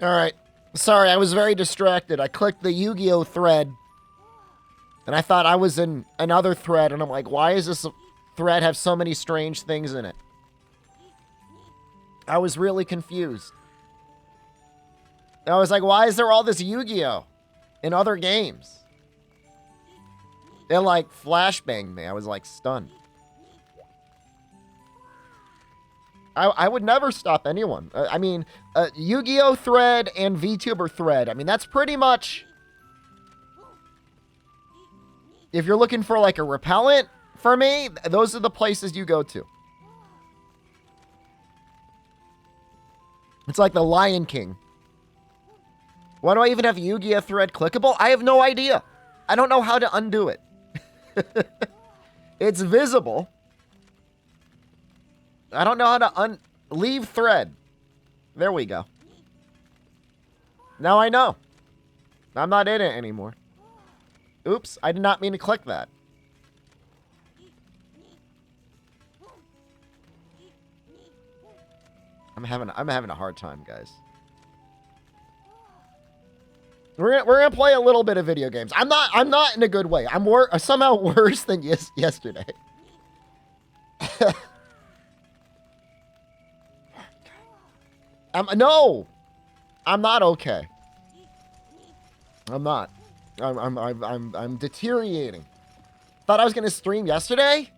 All right. Sorry, I was very distracted. I clicked the Yu-Gi-Oh thread, and I thought I was in another thread, and I'm like, why does this thread have so many strange things in it? I was really confused. I was like, why is there all this Yu-Gi-Oh in other games? It like flashbanged me. I was like stunned. I would never stop anyone. I mean, Yu-Gi-Oh thread and VTuber thread. I mean, that's pretty much... If you're looking for like a repellent for me, those are the places you go to. It's like the Lion King. Why do I even have Yu-Gi-Oh thread clickable? I have no idea. I don't know how to undo it. It's visible. I don't know how to leave thread. There we go. Now I know. I'm not in it anymore. Oops, I did not mean to click that. I'm having a hard time, guys. We're gonna play a little bit of video games. I'm not in a good way. I'm somehow worse than yesterday. No, I'm not okay. I'm not. I'm deteriorating. Thought I was gonna stream yesterday.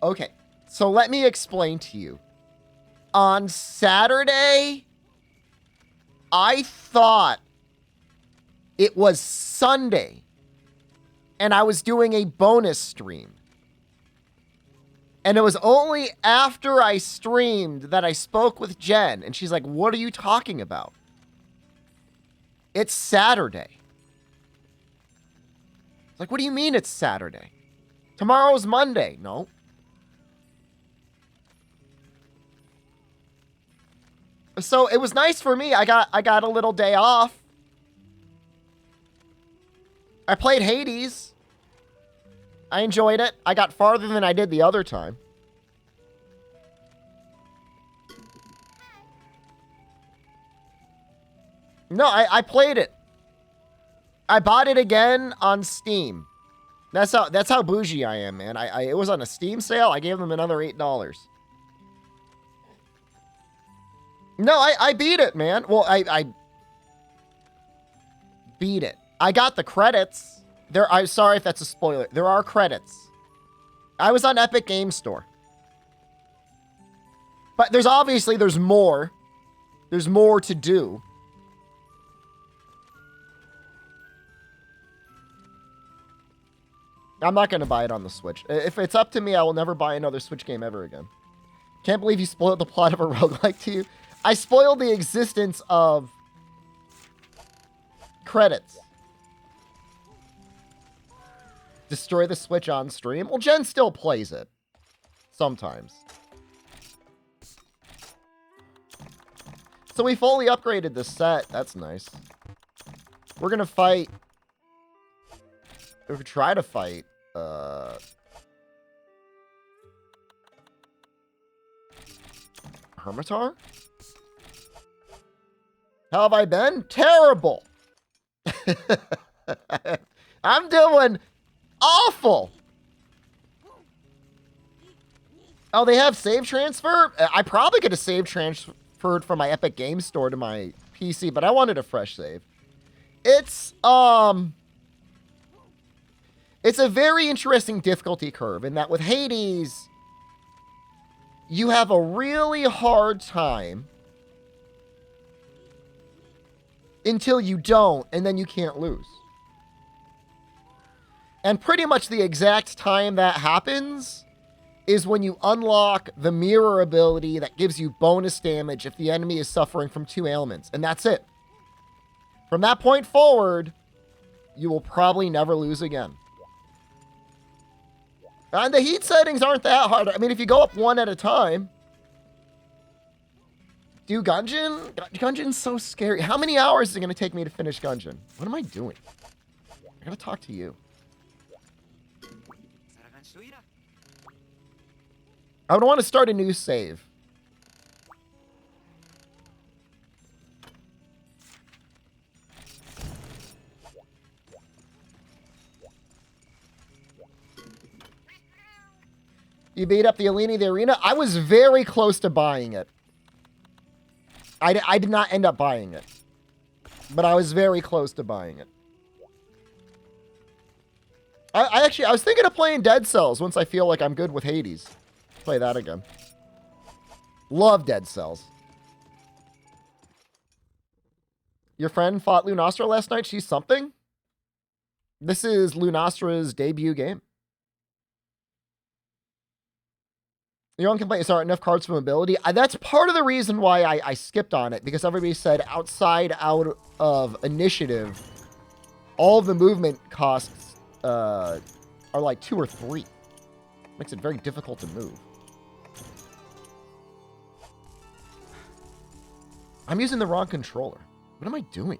Okay, so let me explain to you. On Saturday, I thought it was Sunday, and I was doing a bonus stream. And it was only after I streamed that I spoke with Jen, and she's like, what are you talking about? It's Saturday. It's like, what do you mean it's Saturday? Tomorrow's Monday. No. So it was nice for me. I got a little day off. I played Hades. I enjoyed it. I got farther than I did the other time. No, I played it. I bought it again on Steam. That's how bougie I am, man. It was on a Steam sale. I gave them another $8. No, I beat it, man. Well, I beat it. I got the credits. I'm sorry if that's a spoiler. There are credits. I was on Epic Game Store. But there's more. There's more to do. I'm not going to buy it on the Switch. If it's up to me, I will never buy another Switch game ever again. Can't believe you spoiled the plot of a roguelike to you. I spoiled the existence of credits. Destroy the Switch on stream? Well, Jen still plays it. Sometimes. So we fully upgraded the set. That's nice. We're going to fight... If we try to fight... Hermitar? How have I been? Terrible. I'm doing awful. Oh, they have save transfer? I probably could have save transferred from my Epic Games Store to my PC, but I wanted a fresh save. It's a very interesting difficulty curve in that with Hades, you have a really hard time until you don't, and then you can't lose. And pretty much the exact time that happens is when you unlock the mirror ability that gives you bonus damage if the enemy is suffering from 2 ailments. And that's it. From that point forward, you will probably never lose again. And the heat settings aren't that hard. I mean, if you go up 1 at a time... Do Gungeon? Gungeon's so scary. How many hours is it going to take me to finish Gungeon? What am I doing? I gotta talk to you. I would want to start a new save. You beat up the Alini the Arena? I was very close to buying it. I did not end up buying it. But I was very close to buying it. I was thinking of playing Dead Cells once I feel like I'm good with Hades. Play that again. Love Dead Cells. Your friend fought Lunastra last night? She's something? This is Lunastra's debut game. Your own complaint is there aren't enough cards for mobility. That's part of the reason why I skipped on it, because everybody said out of initiative, all of the movement costs are like 2 or 3. Makes it very difficult to move. I'm using the wrong controller. What am I doing?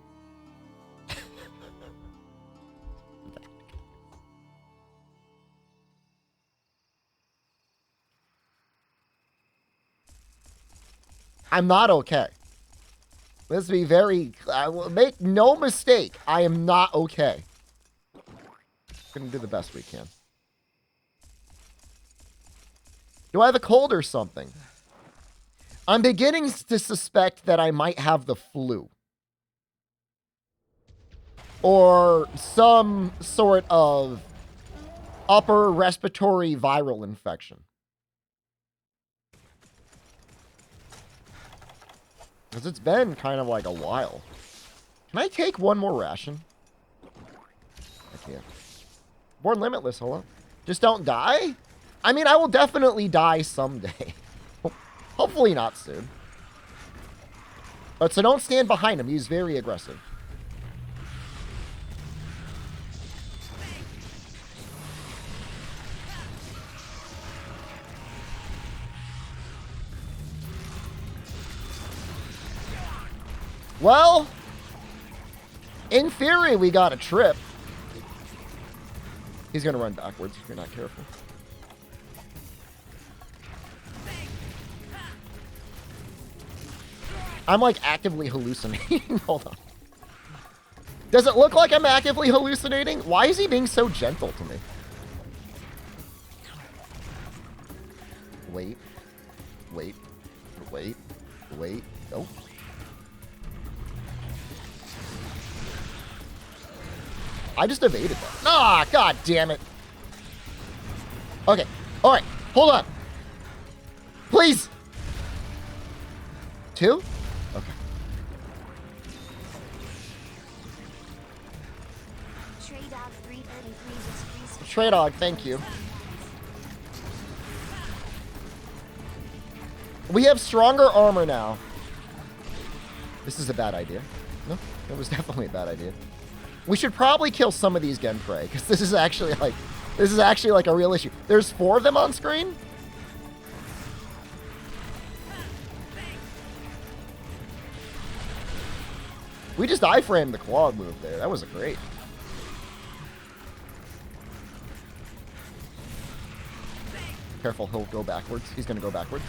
I'm not okay. Let's be very... I will make no mistake. I am not okay. We're going to do the best we can. Do I have a cold or something? I'm beginning to suspect that I might have the flu. Or some sort of upper respiratory viral infection. Because it's been kind of like a while. Can I take one more ration? I can't. Born Limitless, hello. Just don't die? I mean, I will definitely die someday. Hopefully not soon. But so don't stand behind him. He's very aggressive. Well, in theory, we got a trip. He's going to run backwards if you're not careful. I'm like actively hallucinating. Hold on. Does it look like I'm actively hallucinating? Why is he being so gentle to me? Wait. Wait. Wait. Wait. Nope. I just evaded that. Ah, god damn it. Okay. All right. Hold on. Please. 2? Okay. Trade dog, thank you. We have stronger armor now. This is a bad idea. No, it was definitely a bad idea. We should probably kill some of these Genprei, because this is actually like a real issue. There's 4 of them on screen. We just iframed the claw move there. That was great. Careful, he'll go backwards. He's going to go backwards.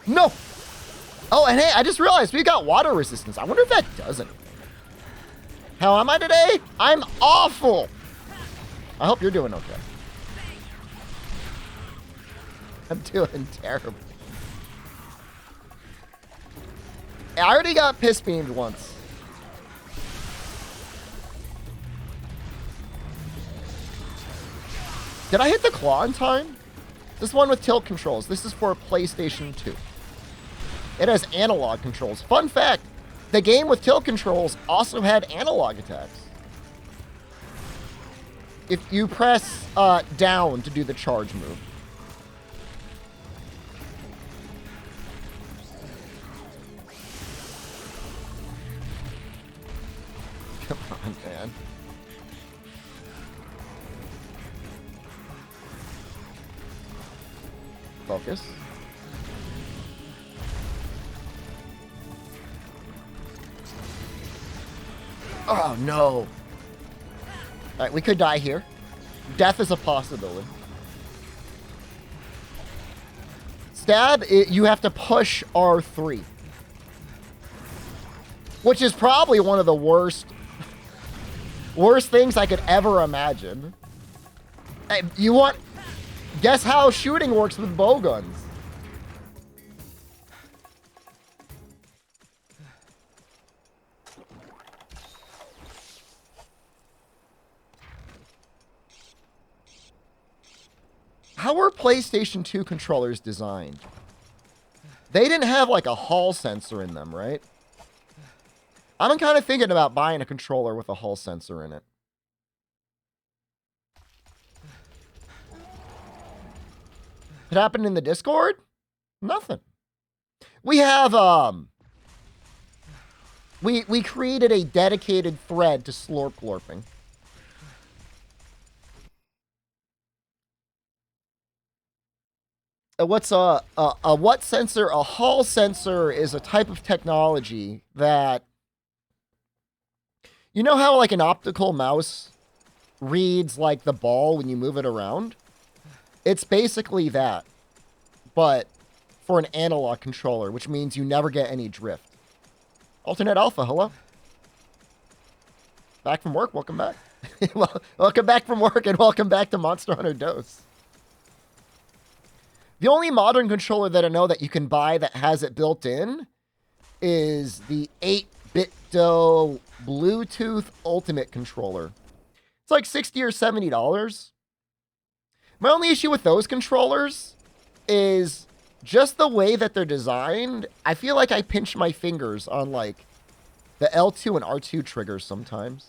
No! Oh, and hey, I just realized we got water resistance. I wonder if that does anything. How am I today? I'm awful. I hope you're doing okay. I'm doing terrible. I already got piss beamed once. Did I hit the claw in time? This one with tilt controls. This is for PlayStation 2. It has analog controls. Fun fact, the game with tilt controls also had analog attacks. If you press down to do the charge move. Come on, man. Focus. Oh, no. All right, we could die here. Death is a possibility. Stab, you have to push R3. Which is probably one of the worst things I could ever imagine. Hey, you want... Guess how shooting works with bow guns. How were PlayStation 2 controllers designed? They didn't have like a Hall sensor in them, right? I'm kind of thinking about buying a controller with a Hall sensor in it. It happened in the Discord? Nothing. We have, we created a dedicated thread to slorp glorping. What's a what sensor? A Hall sensor is a type of technology that, you know how like an optical mouse reads like the ball when you move it around? It's basically that, but for an analog controller, which means you never get any drift. Alternate Alpha, hello. Back from work, welcome back. Welcome back from work and welcome back to Monster Hunter Dose. The only modern controller that I know that you can buy that has it built in is the 8BitDo Bluetooth Ultimate controller. It's like $60 or $70. My only issue with those controllers is just the way that they're designed. I feel like I pinch my fingers on like the L2 and R2 triggers sometimes.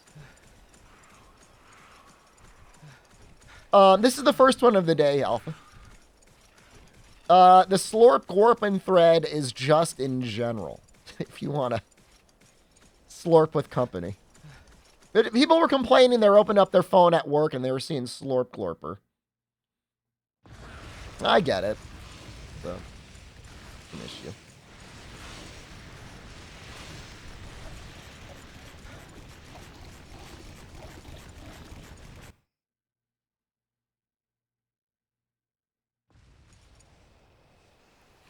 This is the first one of the day, Alpha. The Slorp Glorpin thread is just in general, if you want to slorp with company. But people were complaining they opened up their phone at work and they were seeing Slorp Glorper. I get it. So, an issue.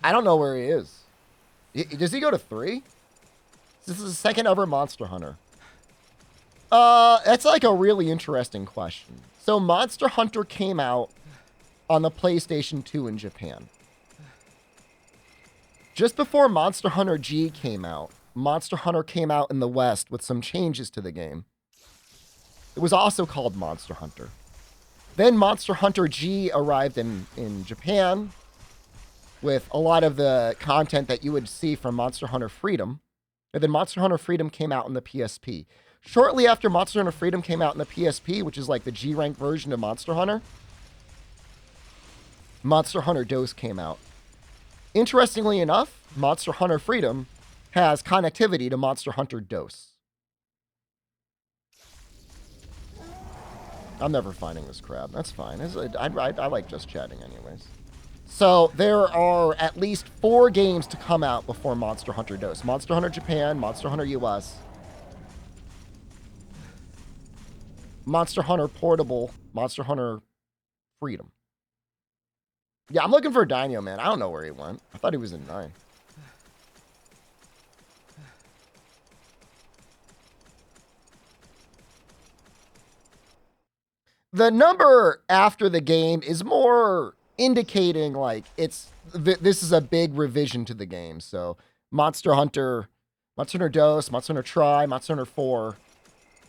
I don't know where he is. Does he go to 3? This is the second ever Monster Hunter. That's like a really interesting question. So Monster Hunter came out on the PlayStation 2 in Japan. Just before Monster Hunter G came out, Monster Hunter came out in the West with some changes to the game. It was also called Monster Hunter. Then Monster Hunter G arrived in Japan with a lot of the content that you would see from Monster Hunter Freedom. And then Monster Hunter Freedom came out in the PSP. Shortly after Monster Hunter Freedom came out in the PSP, which is like the G-rank version of Monster Hunter, Monster Hunter Dose came out. Interestingly enough, Monster Hunter Freedom has connectivity to Monster Hunter Dose. I'm never finding this crab. That's fine. I like just chatting anyways. So there are at least 4 games to come out before Monster Hunter Dose. Monster Hunter Japan, Monster Hunter US, Monster Hunter Portable, Monster Hunter Freedom. Yeah, I'm looking for Dino, man. I don't know where he went. I thought he was in 9. The number after the game is more indicating like this is a big revision to the game. So Monster Hunter Dose, Monster Hunter Tri, Monster Hunter 4.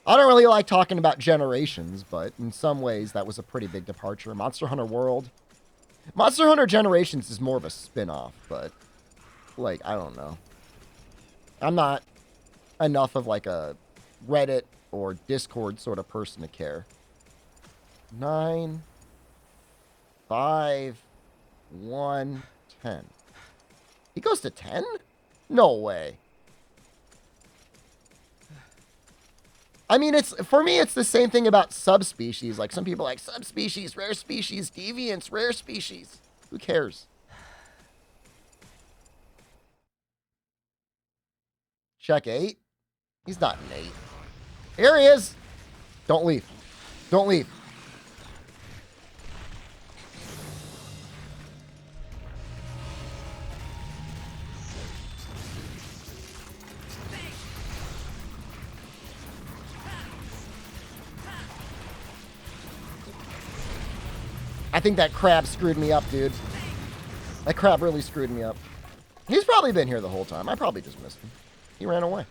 I don't really like talking about generations, but in some ways that was a pretty big departure. Monster Hunter World. Monster Hunter Generations is more of a spin-off, but like, I don't know. I'm not enough of like a Reddit or Discord sort of person to care. 9, 5, 1, 10. He goes to 10? No way. I mean, for me, it's the same thing about subspecies. Like, some people like subspecies, rare species, deviants, rare species. Who cares? Check 8. He's not an 8. Here he is. Don't leave. Don't leave. I think that crab screwed me up, dude. That crab really screwed me up. He's probably been here the whole time. I probably just missed him. He ran away.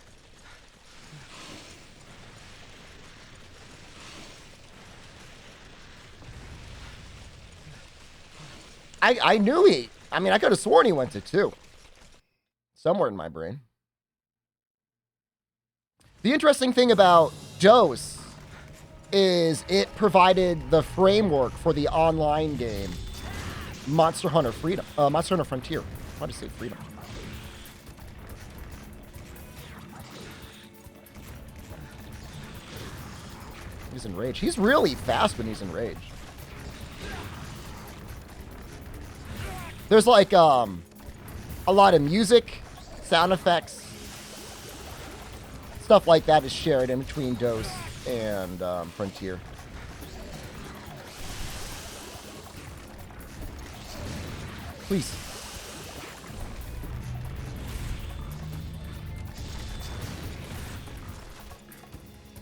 I knew he... I mean, I could have sworn he went to 2. Somewhere in my brain. The interesting thing about Dose is it provided the framework for the online game Monster Hunter Freedom. Monster Hunter Frontier. Why did I say Freedom? He's in rage. He's really fast when he's in rage. There's like a lot of music, sound effects, stuff like that is shared in between Dose and Frontier. Please.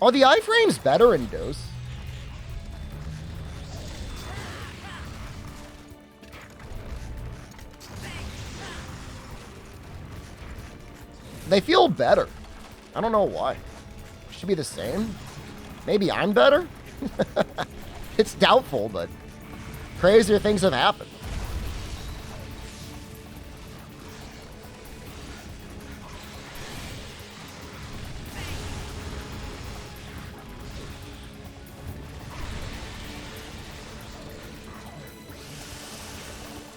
Are the iframes better in Dose? They feel better. I don't know why. Should be the same. Maybe I'm better? It's doubtful, but crazier things have happened.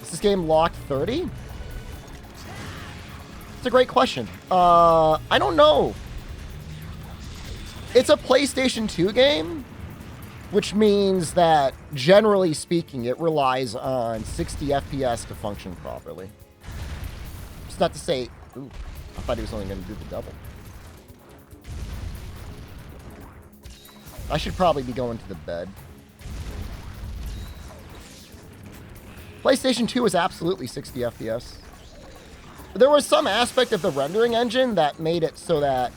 Is this game locked 30? It's a great question. I don't know. It's a PlayStation 2 game, which means that, generally speaking, it relies on 60 FPS to function properly. It's not to say... Ooh, I thought he was only going to do the double. I should probably be going to the bed. PlayStation 2 is absolutely 60 FPS. There was some aspect of the rendering engine that made it so that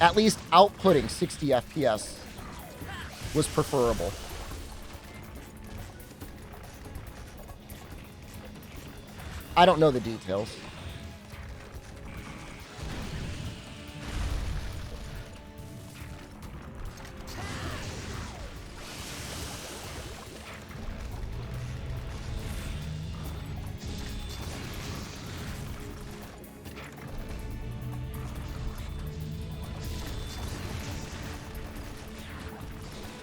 at least outputting 60 FPS was preferable. I don't know the details.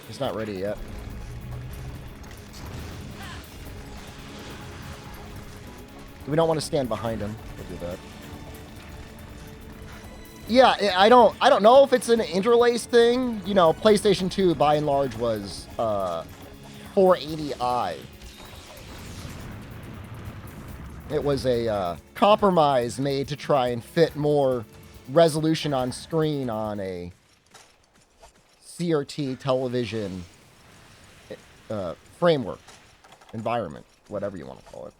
He's not ready yet. We don't want to stand behind him. We'll do that. Yeah, I don't know if it's an interlace thing. You know, PlayStation 2 by and large was 480i. It was a compromise made to try and fit more resolution on screen on a CRT television framework, environment, whatever you want to call it.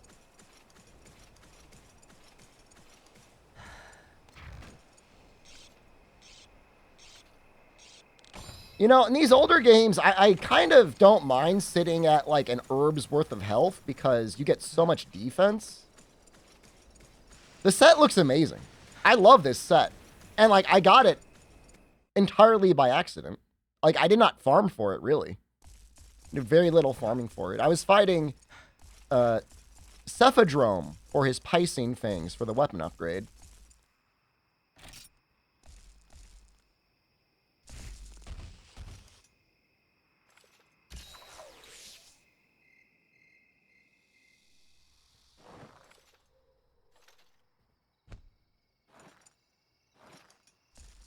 You know, in these older games, I kind of don't mind sitting at like an herb's worth of health because you get so much defense. The set looks amazing. I love this set. And like, I got it entirely by accident. Like, I did not farm for it, really. Did very little farming for it. I was fighting Cephadrome for his Piscine things for the weapon upgrade.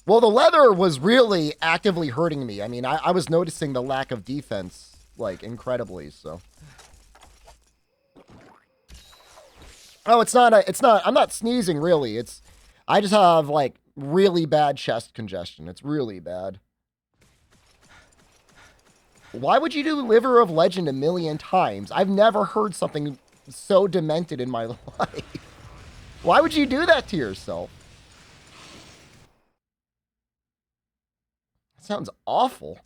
Well, the leather was really actively hurting me. I mean, I was noticing the lack of defense, like, incredibly, so. Oh, I'm not sneezing, really. I just have, like, really bad chest congestion. It's really bad. Why would you do Liver of Legend a million times? I've never heard something so demented in my life. Why would you do that to yourself? Sounds awful.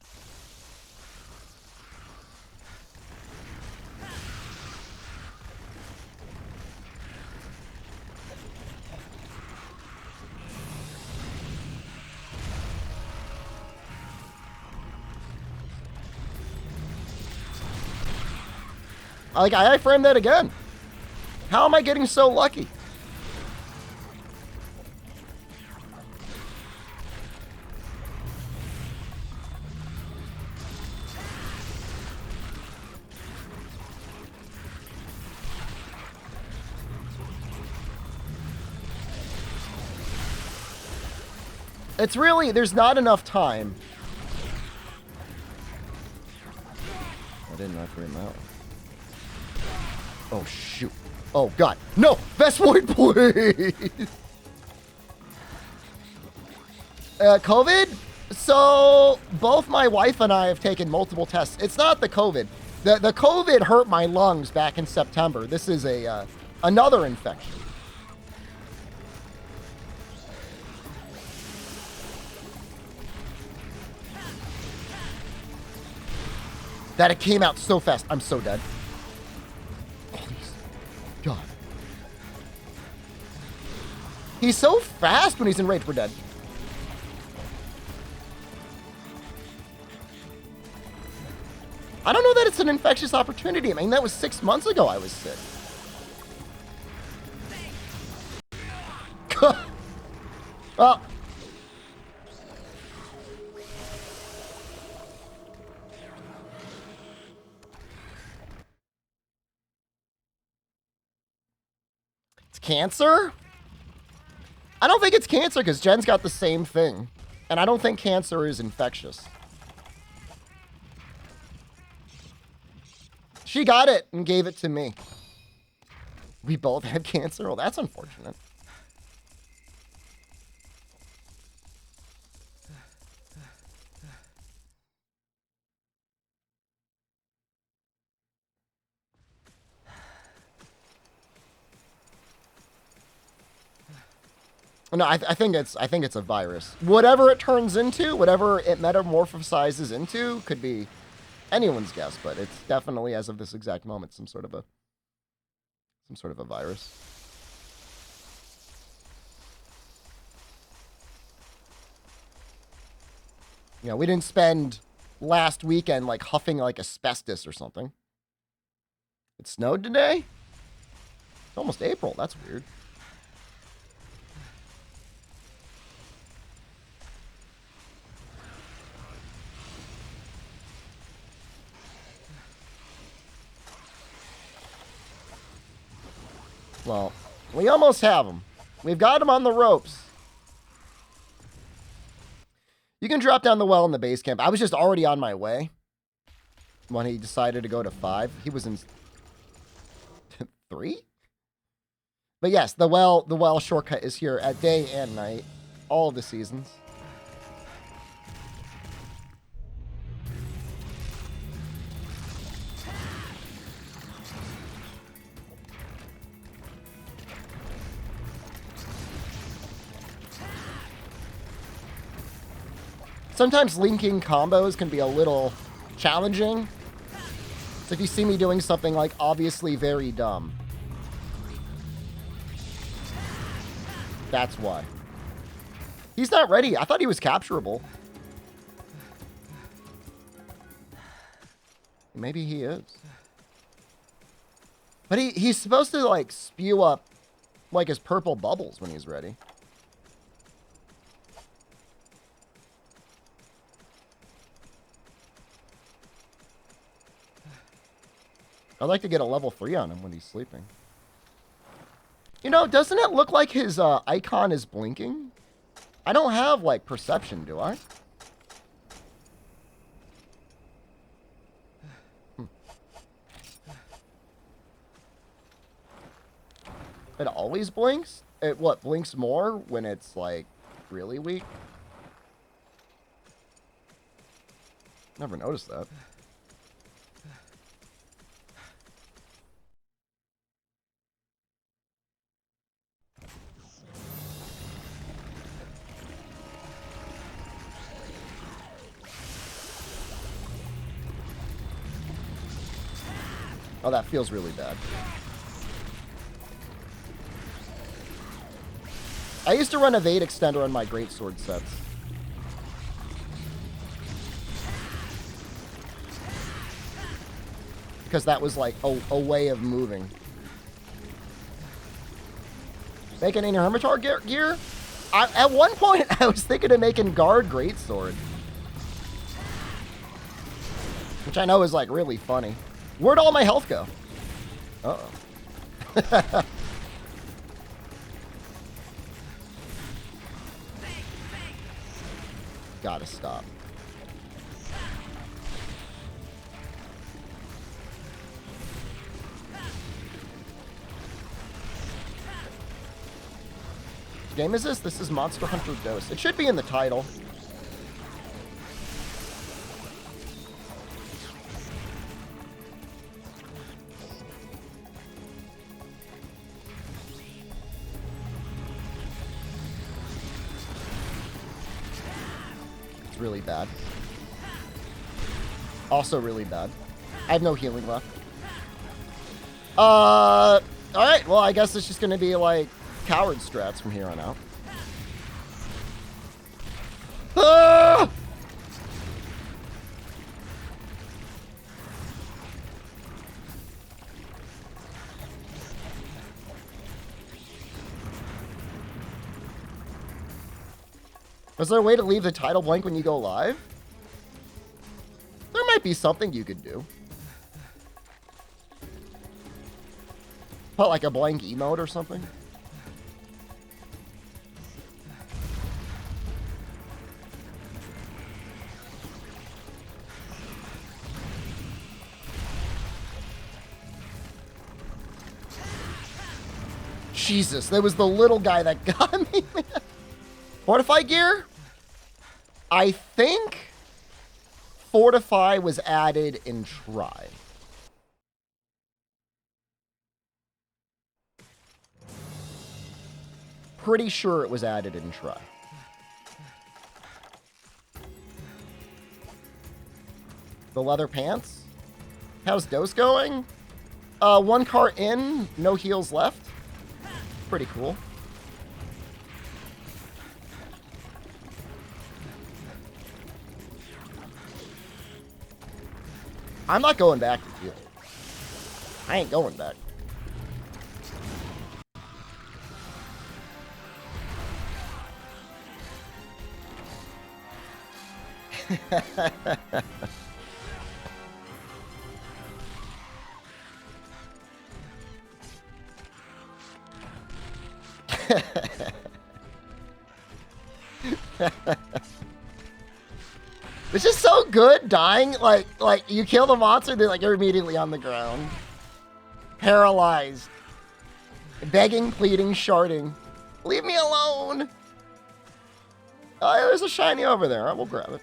Like, I framed that again. How am I getting so lucky? It's really, there's not enough time. I didn't know frame out. Oh, shoot. Oh, God. No! Vespoid, please! COVID? So, both my wife and I have taken multiple tests. It's not the COVID. The COVID hurt my lungs back in September. This is a another infection. That it came out so fast. I'm so dead. Please. God. He's so fast when he's in rage. We're dead. I don't know that it's an infectious opportunity. I mean, that was 6 months ago I was sick. Oh. It's cancer? I don't think it's cancer because Jen's got the same thing. And I don't think cancer is infectious. She got it and gave it to me. We both had cancer? Well, that's unfortunate. No, I think it's a virus. Whatever it turns into, whatever it metamorphosizes into, could be anyone's guess, but it's definitely, as of this exact moment, some sort of a virus. You know, we didn't spend last weekend like huffing like asbestos or something. It snowed today? It's almost April. That's weird. Well, we almost have him. We've got him on the ropes. You can drop down the well in the base camp. I was just already on my way when he decided to go to 5. He was in 3? But yes, the well shortcut is here at day and night, all of the seasons. Sometimes linking combos can be a little challenging. So if you see me doing something like obviously very dumb, that's why. He's not ready. I thought he was capturable. Maybe he is. But he's supposed to like spew up like his purple bubbles when he's ready. I'd like to get a level 3 on him when he's sleeping. You know, doesn't it look like his icon is blinking? I don't have, like, perception, do I? It always blinks? It, what, blinks more when it's, like, really weak? Never noticed that. Oh, that feels really bad. I used to run evade extender on my greatsword sets. because that was like a way of moving. Making any Hermitar gear? At one point, I was thinking of making Guard Greatsword. Which I know is like really funny. Where'd all my health go? Uh-oh. Gotta stop. What game is this? This is Monster Hunter Ghost. It should be in the title. It's really bad. Also really bad. I have no healing left. Alright, well, I guess it's just gonna be like coward strats from here on out. Ah! Was there a way to leave the title blank when you go live? There might be something you could do. Put like a blank emote or something. Jesus, that was the little guy that got me. Fortify gear? I think Fortify was added in Try. Pretty sure it was added in Try. The leather pants? How's Dose going? One car in, no heals left. Pretty cool. I'm not going back to heal. I ain't going back. It's just so good dying. Like you kill the monster, then like you're immediately on the ground. Paralyzed. Begging, pleading, sharding. Leave me alone. Oh, there's a shiny over there. I will grab it.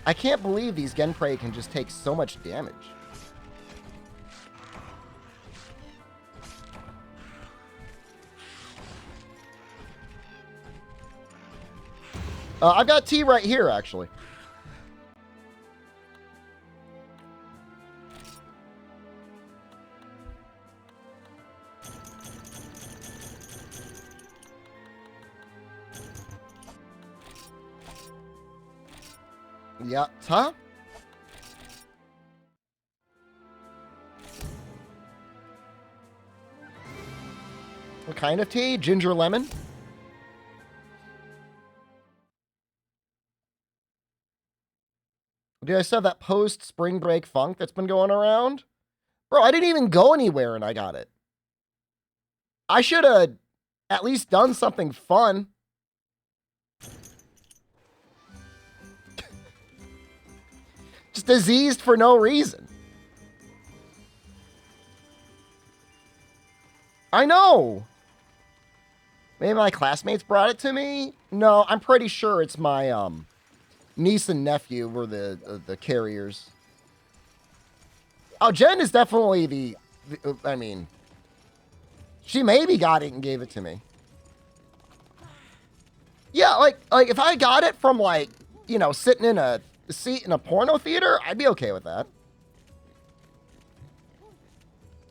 I can't believe these Genprei can just take so much damage. I've got tea right here, actually. Yeah, huh? What kind of tea? Ginger lemon? Do I still have that post-spring break funk that's been going around? Bro, I didn't even go anywhere and I got it. I should have at least done something fun. Just diseased for no reason. I know. Maybe my classmates brought it to me? No, I'm pretty sure it's my niece and nephew were the carriers. Oh, Jen is definitely the I mean, she maybe got it and gave it to me. Yeah, like if I got it from like, you know, sitting in a seat in a porno theater, I'd be okay with that.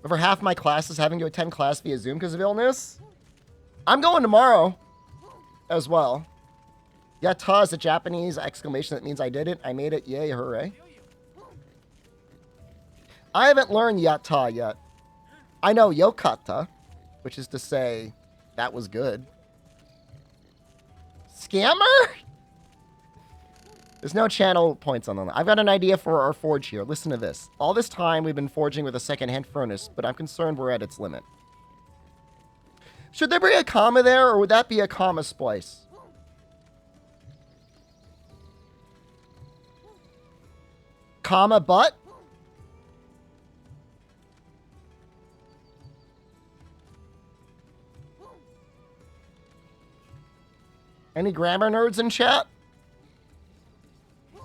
Over half my class is having to attend class via Zoom because of illness. I'm going tomorrow as well. Yatta is a Japanese exclamation that means I did it. I made it. Yay, hooray. I haven't learned yatta yet. I know yokata, which is to say that was good. Scammer? There's no channel points on them. I've got an idea for our forge here. Listen to this. All this time we've been forging with a second-hand furnace, but I'm concerned we're at its limit. Should there be a comma there, or would that be a comma splice? Comma but? Any grammar nerds in chat? I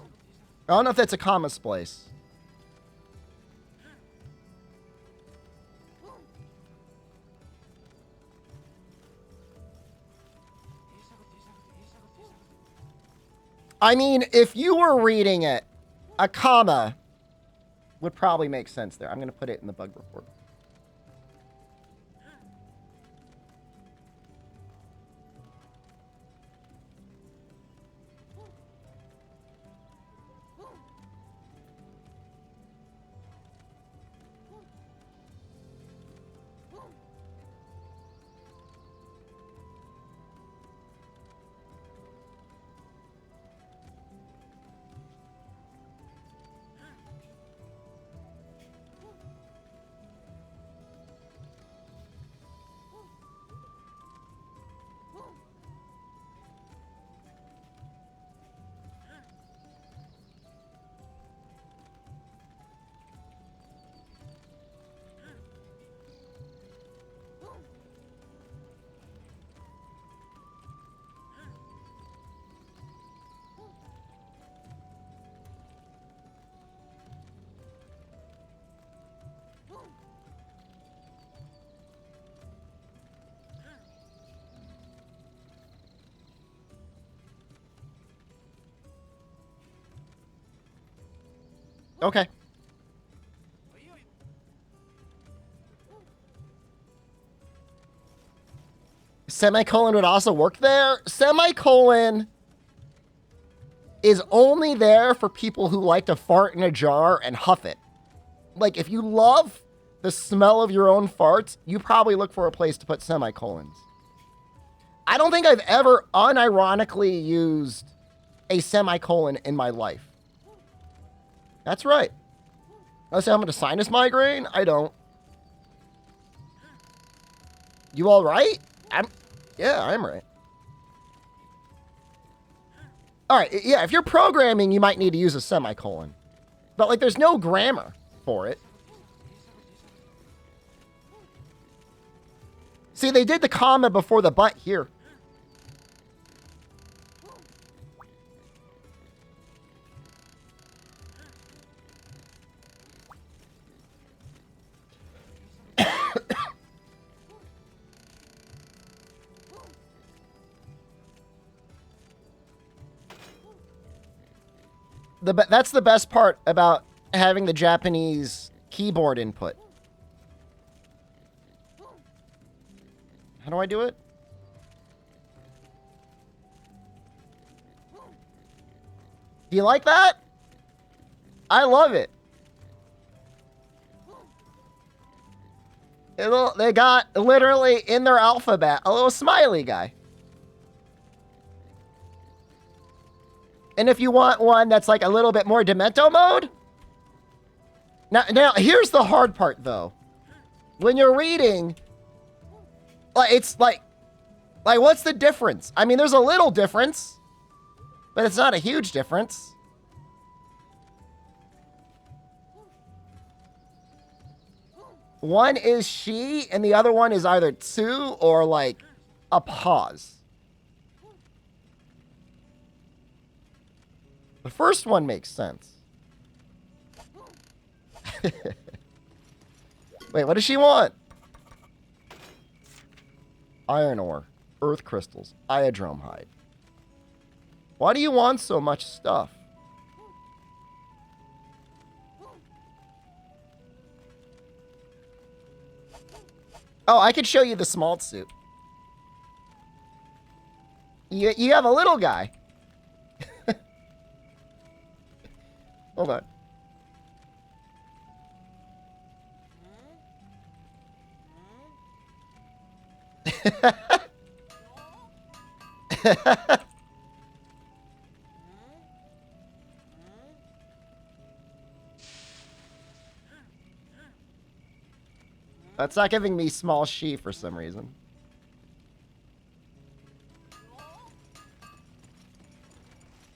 don't know if that's a comma splice. I mean, if you were reading it, a comma would probably make sense there. I'm going to put it in the bug report. Okay. Semicolon would also work there. Semicolon is only there for people who like to fart in a jar and huff it. Like, if you love the smell of your own farts, you probably look for a place to put semicolons. I don't think I've ever unironically used a semicolon in my life. That's right. Unless I'm having a sinus migraine, I don't. You all right? Yeah, I'm right. All right, yeah, if you're programming, you might need to use a semicolon. But, like, there's no grammar for it. See, they did the comma before the but here. That's the best part about having the Japanese keyboard input. How do I do it? Do you like that? I love it. They got literally in their alphabet a little smiley guy. And if you want one that's like a little bit more Demento mode. Now here's the hard part though. When you're reading, like it's like what's the difference? I mean, there's a little difference, but it's not a huge difference. One is she, and the other one is either tsu or like a pause. The first one makes sense. Wait, what does she want? Iron ore, earth crystals, iodrome hide. Why do you want so much stuff? Oh, I could show you the small suit. You have a little guy. Hold on. That's not giving me small she for some reason.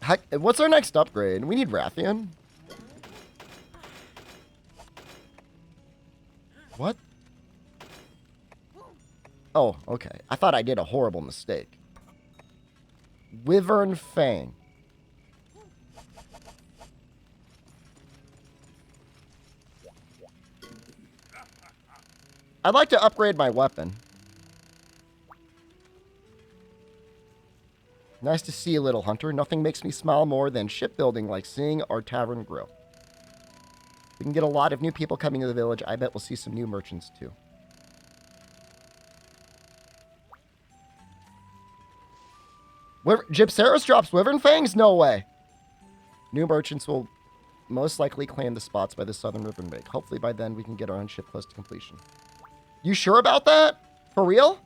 Heck, what's our next upgrade? We need Rathian. What? Oh, okay. I thought I did a horrible mistake. Wyvern Fang. I'd like to upgrade my weapon. Nice to see you, little hunter. Nothing makes me smile more than shipbuilding like seeing our tavern grow. We can get a lot of new people coming to the village. I bet we'll see some new merchants, too. Gypsaros drops Wyvern Fangs? No way. New merchants will most likely claim the spots by the southern river bank. Hopefully by then we can get our own ship close to completion. You sure about that? For real?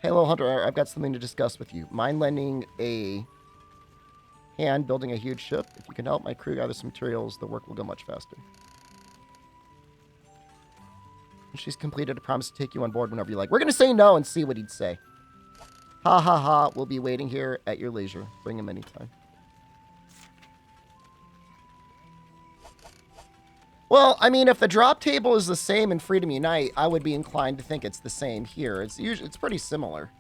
Hey, little hunter, I've got something to discuss with you. Mind lending a hand building a huge ship? If you can help my crew gather some materials, the work will go much faster. When she's completed, I promise to take you on board whenever you like. We're going to say no and see what he'd say. Ha ha ha, we'll be waiting here at your leisure. Bring him anytime. Well, I mean, if the drop table is the same in Freedom Unite, I would be inclined to think it's the same here. It's pretty similar.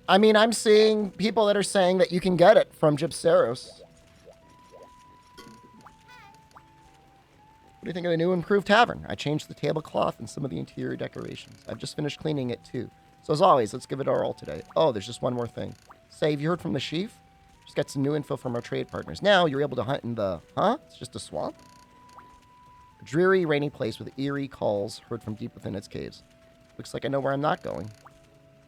I mean, I'm seeing people that are saying that you can get it from Gypsaros. What do you think of the new improved tavern? I changed the tablecloth and some of the interior decorations. I've just finished cleaning it too. So as always, let's give it our all today. Oh, there's just one more thing. Say, have you heard from the chief? Just got some new info from our trade partners. Now you're able to hunt in the... Huh? It's just a swamp? A dreary, rainy place with eerie calls heard from deep within its caves. Looks like I know where I'm not going.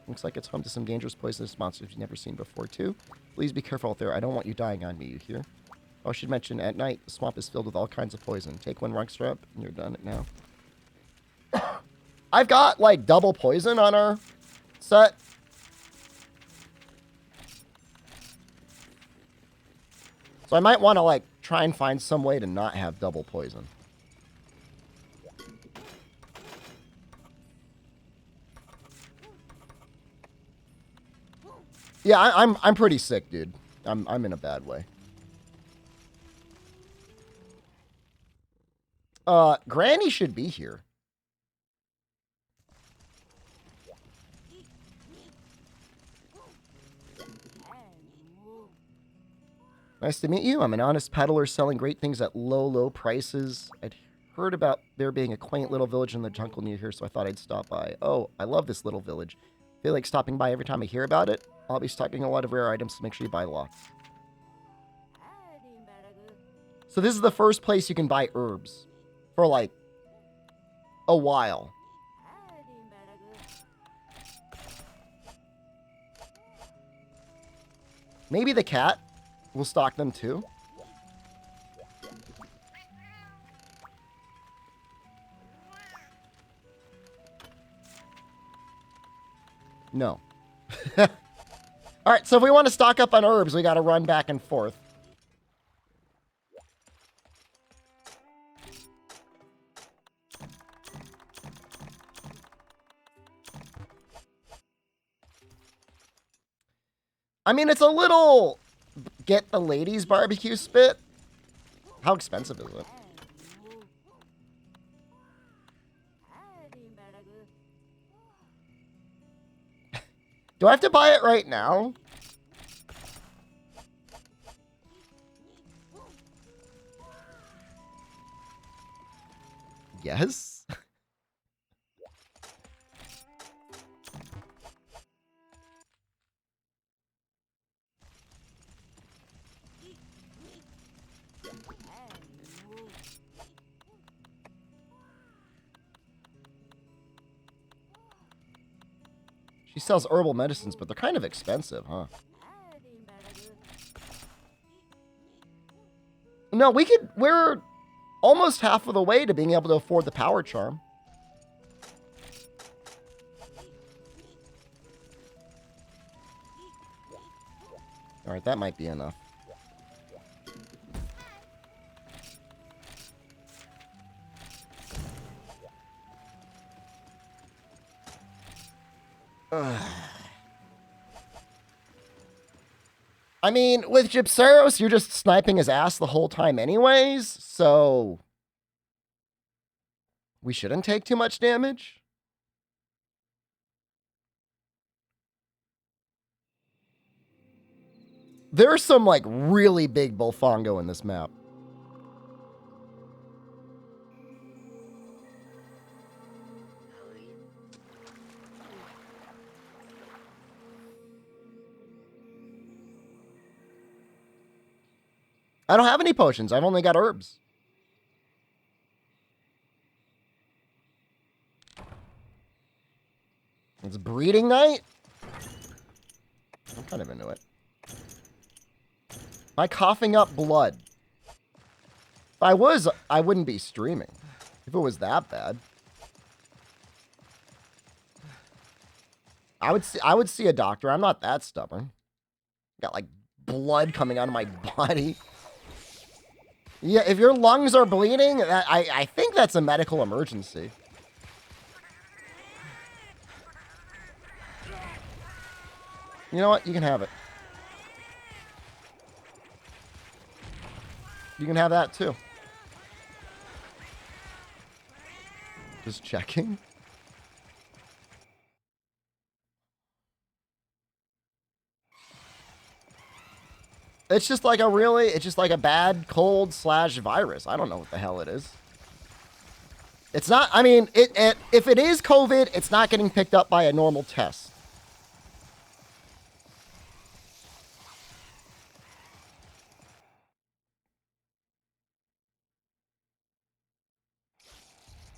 Looks like it's home to some dangerous poisonous monsters you've never seen before, too. Please be careful out there. I don't want you dying on me, you hear? Oh, I should mention, at night, the swamp is filled with all kinds of poison. Take one rock strap, and you're done it now. I've got, like, double poison on our set. So I might want to, like, try and find some way to not have double poison. Yeah, I'm pretty sick, dude. I'm in a bad way. Granny should be here. Nice to meet you. I'm an honest peddler selling great things at low prices. I'd heard about there being a quaint little village in the jungle near here, so I thought I'd stop by. Oh, I love this little village. Feel like stopping by every time I hear about it. I'll be stocking a lot of rare items, so make sure you buy lots. So this is the first place you can buy herbs for, like, a while. Maybe the cat will stock them too. No. All right, so if we want to stock up on herbs, we got to run back and forth. I mean, it's a little get the ladies barbecue spit. How expensive is it? Do I have to buy it right now? Yes. She sells herbal medicines, but they're kind of expensive, huh? No, we're almost half of the way to being able to afford the power charm. All right, that might be enough. I mean, with Gypceros, you're just sniping his ass the whole time anyways, so we shouldn't take too much damage. There's some, like, really big Bullfongo in this map. I don't have any potions. I've only got herbs. It's breeding night? I'm kind of into it. Am I coughing up blood? If I was, I wouldn't be streaming. If it was that bad. I would see a doctor. I'm not that stubborn. Got like blood coming out of my body. Yeah, if your lungs are bleeding, I think that's a medical emergency. You know what? You can have it. You can have that too. Just checking. It's just like it's just like a bad cold / virus. I don't know what the hell it is. It's not, I mean, if it is COVID, it's not getting picked up by a normal test.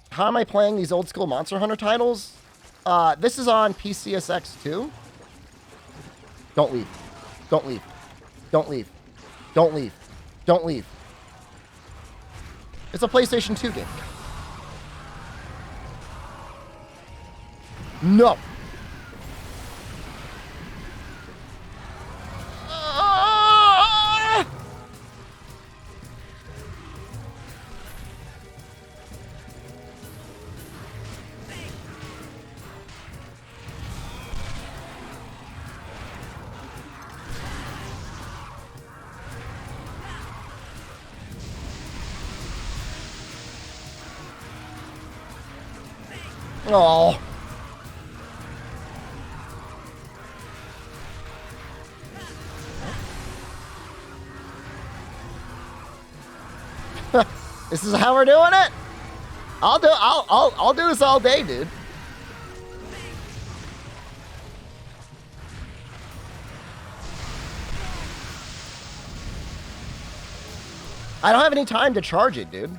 How am I playing these old school Monster Hunter titles? This is on PCSX 2. Don't leave. Don't leave. Don't leave. Don't leave. Don't leave. It's a PlayStation 2 game. No. Oh. This is how we're doing it. I'll do this all day, dude. I don't have any time to charge it, dude.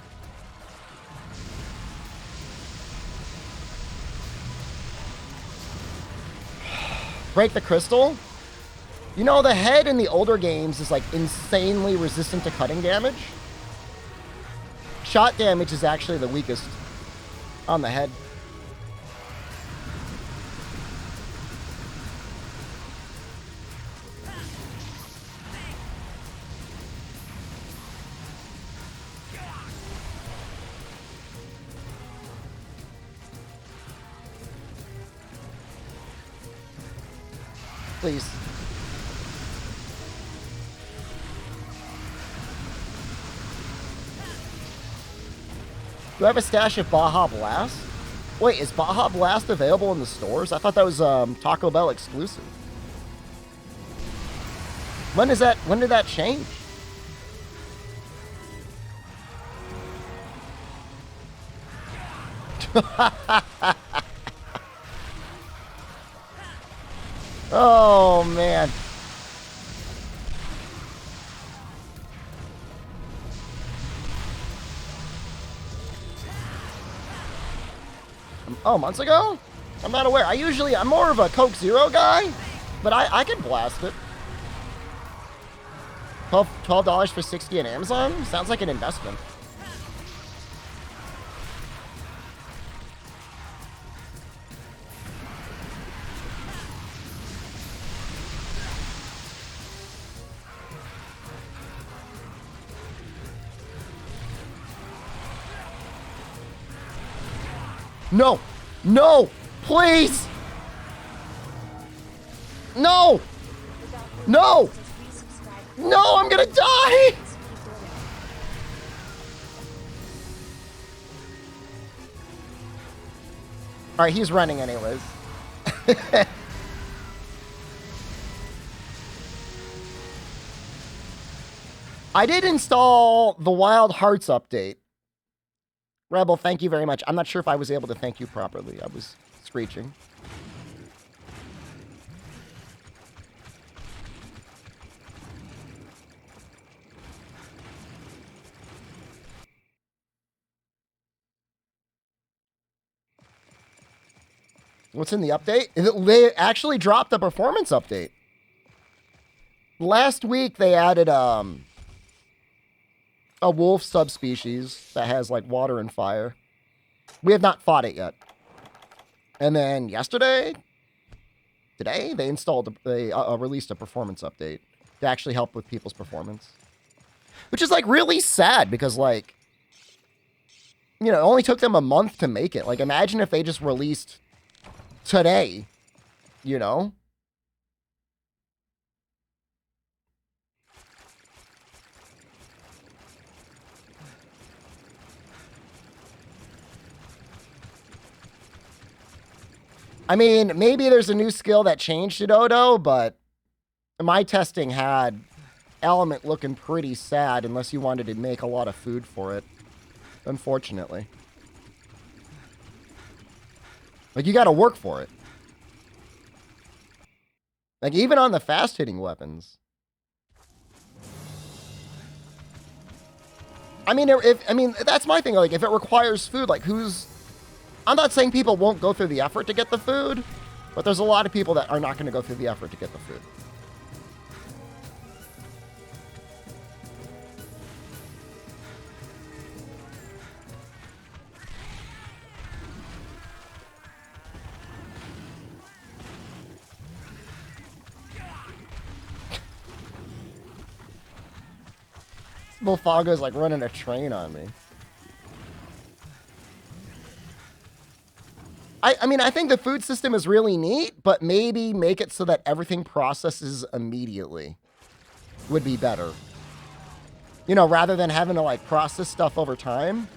Break the crystal? You know, the head in the older games is like insanely resistant to cutting damage. Shot damage is actually the weakest on the head. Please. Do I have a stash of Baja Blast? Wait, is Baja Blast available in the stores? I thought that was Taco Bell exclusive. When did that change? Oh, man. Oh, months ago? I'm not aware. I'm more of a Coke Zero guy, but I can blast it. $12 for 60 on Amazon? Sounds like an investment. No! No! Please! No! No! No, I'm gonna die! Alright, he's running anyways. I did install the Wild Hearts update. Rebel, thank you very much. I'm not sure if I was able to thank you properly. I was screeching. What's in the update? They actually dropped the performance update. Last week, they added a wolf subspecies that has like water and fire. We have not fought it yet. And then today, they released a performance update to actually help with people's performance. Which is like really sad because like, you know, it only took them a month to make it. Like imagine if they just released today, you know? I mean, maybe there's a new skill that changed it, Odo, but my testing had Element looking pretty sad unless you wanted to make a lot of food for it, unfortunately. Like, you gotta work for it. Like, even on the fast-hitting weapons. I mean, that's my thing. Like, if it requires food, like, I'm not saying people won't go through the effort to get the food, but there's a lot of people that are not going to go through the effort to get the food. Bullfogo's like running a train on me. I mean, I think the food system is really neat, but maybe make it so that everything processes immediately would be better. You know, rather than having to, like, process stuff over time.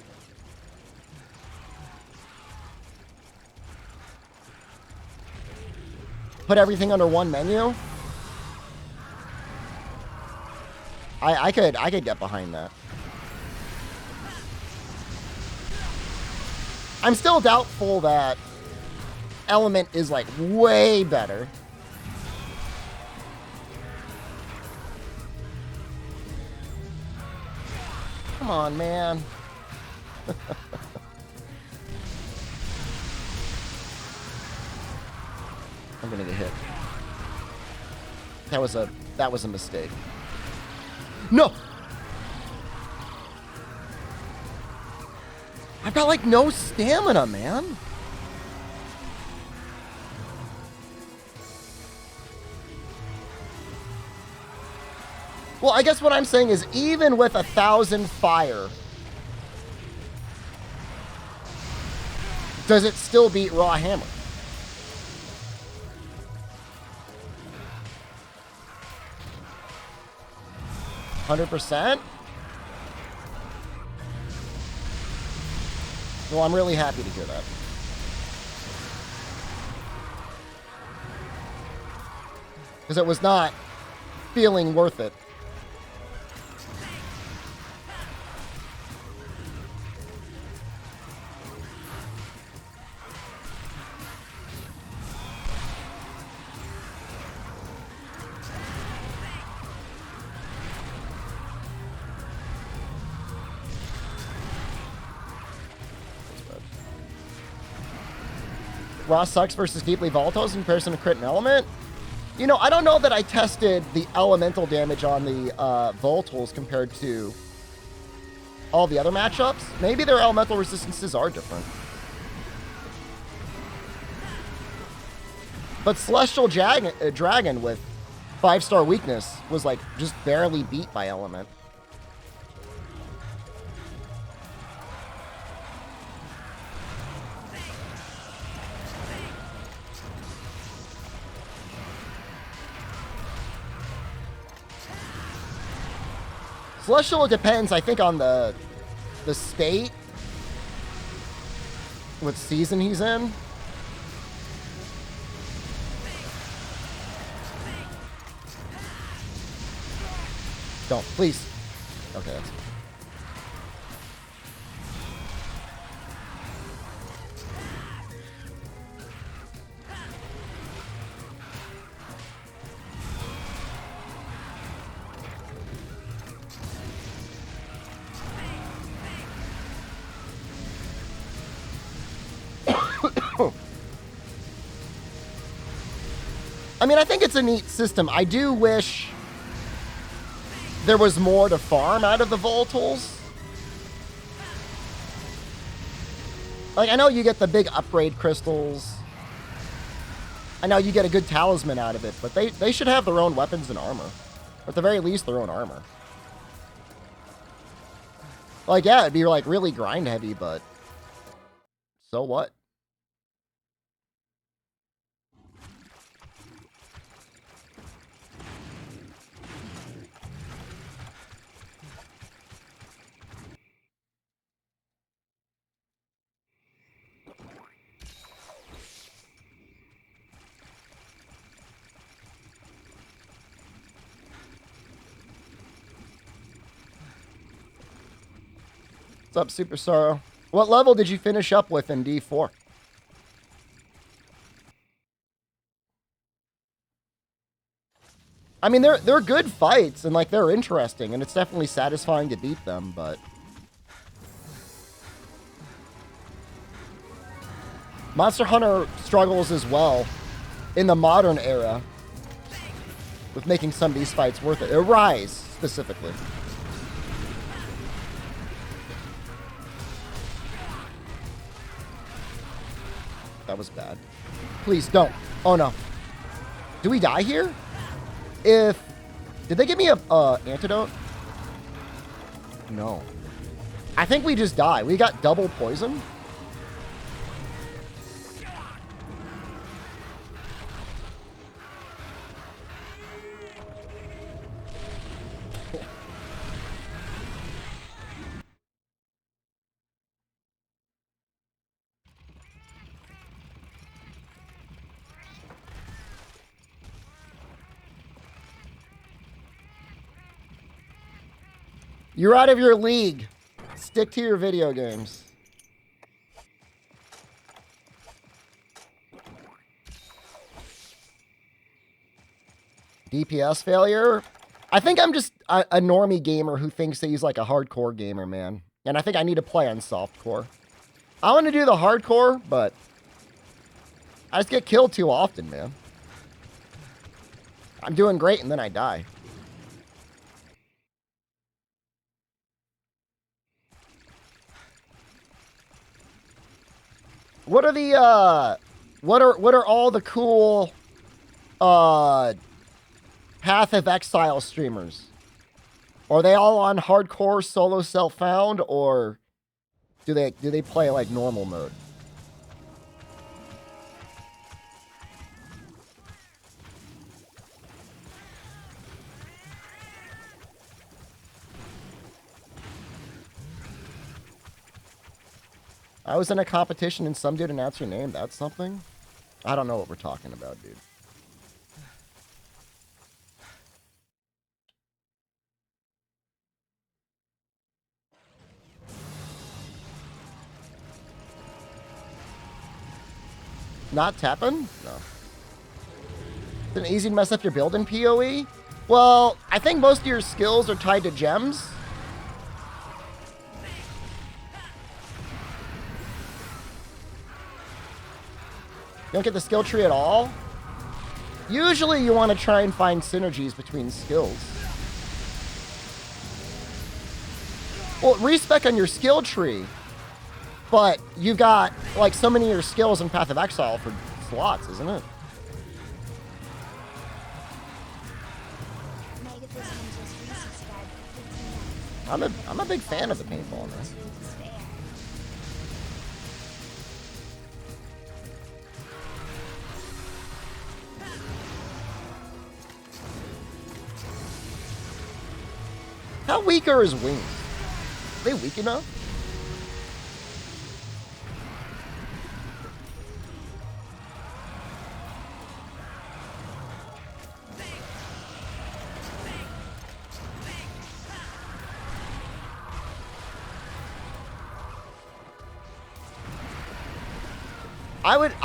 Put everything under one menu. I could get behind that. I'm still doubtful that Element is like way better. Come on, man. I'm gonna get hit. That was a mistake. No! I've got like no stamina, man. Well, I guess what I'm saying is even with 1,000 fire, does it still beat Raw Hammer? $100%? Well, I'm really happy to hear that. Because it was not feeling worth it. Raw sucks versus deeply volatiles in comparison to crit and element. You know, I don't know that I tested the elemental damage on the volatiles compared to all the other matchups. Maybe their elemental resistances are different. But Celestial Dragon with 5-star weakness was like just barely beat by element. Celestial depends, I think, on the state, what season he's in. Don't, please. Okay, that's... I mean, I think it's a neat system. I do wish there was more to farm out of the volatiles. Like, I know you get the big upgrade crystals. I know you get a good talisman out of it, but they should have their own weapons and armor. Or at the very least, their own armor. Like, yeah, it'd be, like, really grind heavy, but so what? What's up, Super Sorrow? What level did you finish up with in D4? I mean, they're good fights, and, like, they're interesting, and it's definitely satisfying to beat them, but... Monster Hunter struggles as well in the modern era with making some of these fights worth it. Rise, specifically. That was bad. Please, don't. Oh, no. Do we die here? Did they give me a antidote? No. I think we just die. We got double poison. You're out of your league. Stick to your video games. DPS failure? I think I'm just a normie gamer who thinks that he's like a hardcore gamer, man. And I think I need to play on softcore. I want to do the hardcore, but I just get killed too often, man. I'm doing great and then I die. What are the what are all the cool Path of Exile streamers? Are they all on hardcore solo self-found, or do they play like normal mode? I was in a competition and some dude announced your name. That's something? I don't know what we're talking about, dude. Not tapping? No. Is it easy to mess up your build in PoE? Well, I think most of your skills are tied to gems. You don't get the skill tree at all? Usually you want to try and find synergies between skills. Well, respec on your skill tree, but you got like so many of your skills in Path of Exile for slots, isn't it? I'm a big fan of the paintball in this. How weak are his wings? Are they weak enough?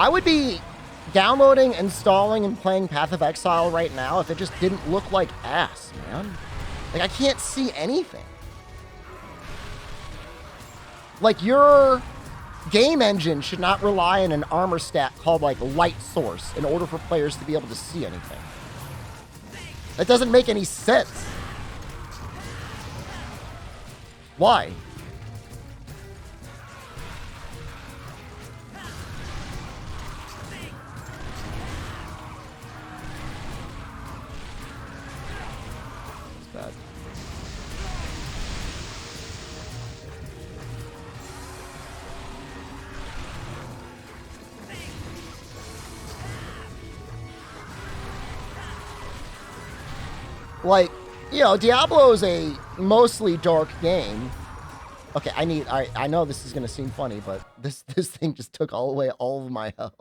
I would be downloading, installing, and playing Path of Exile right now if it just didn't look like ass, man. Like, I can't see anything. Like, your game engine should not rely on an armor stat called, like, light source in order for players to be able to see anything. That doesn't make any sense. Why? Like, you know, Diablo is a mostly dark game. Okay, I know this is gonna seem funny, but this thing just took away all of my health.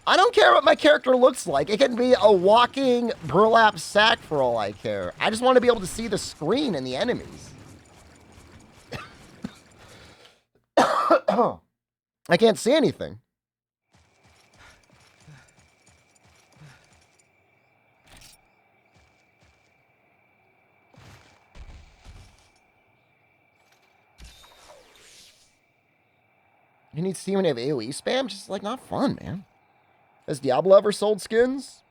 I don't care what my character looks like. It can be a walking burlap sack for all I care. I just want to be able to see the screen and the enemies. I can't see anything. You need to see when you have AoE spam? Just, like, not fun, man. Has Diablo ever sold skins?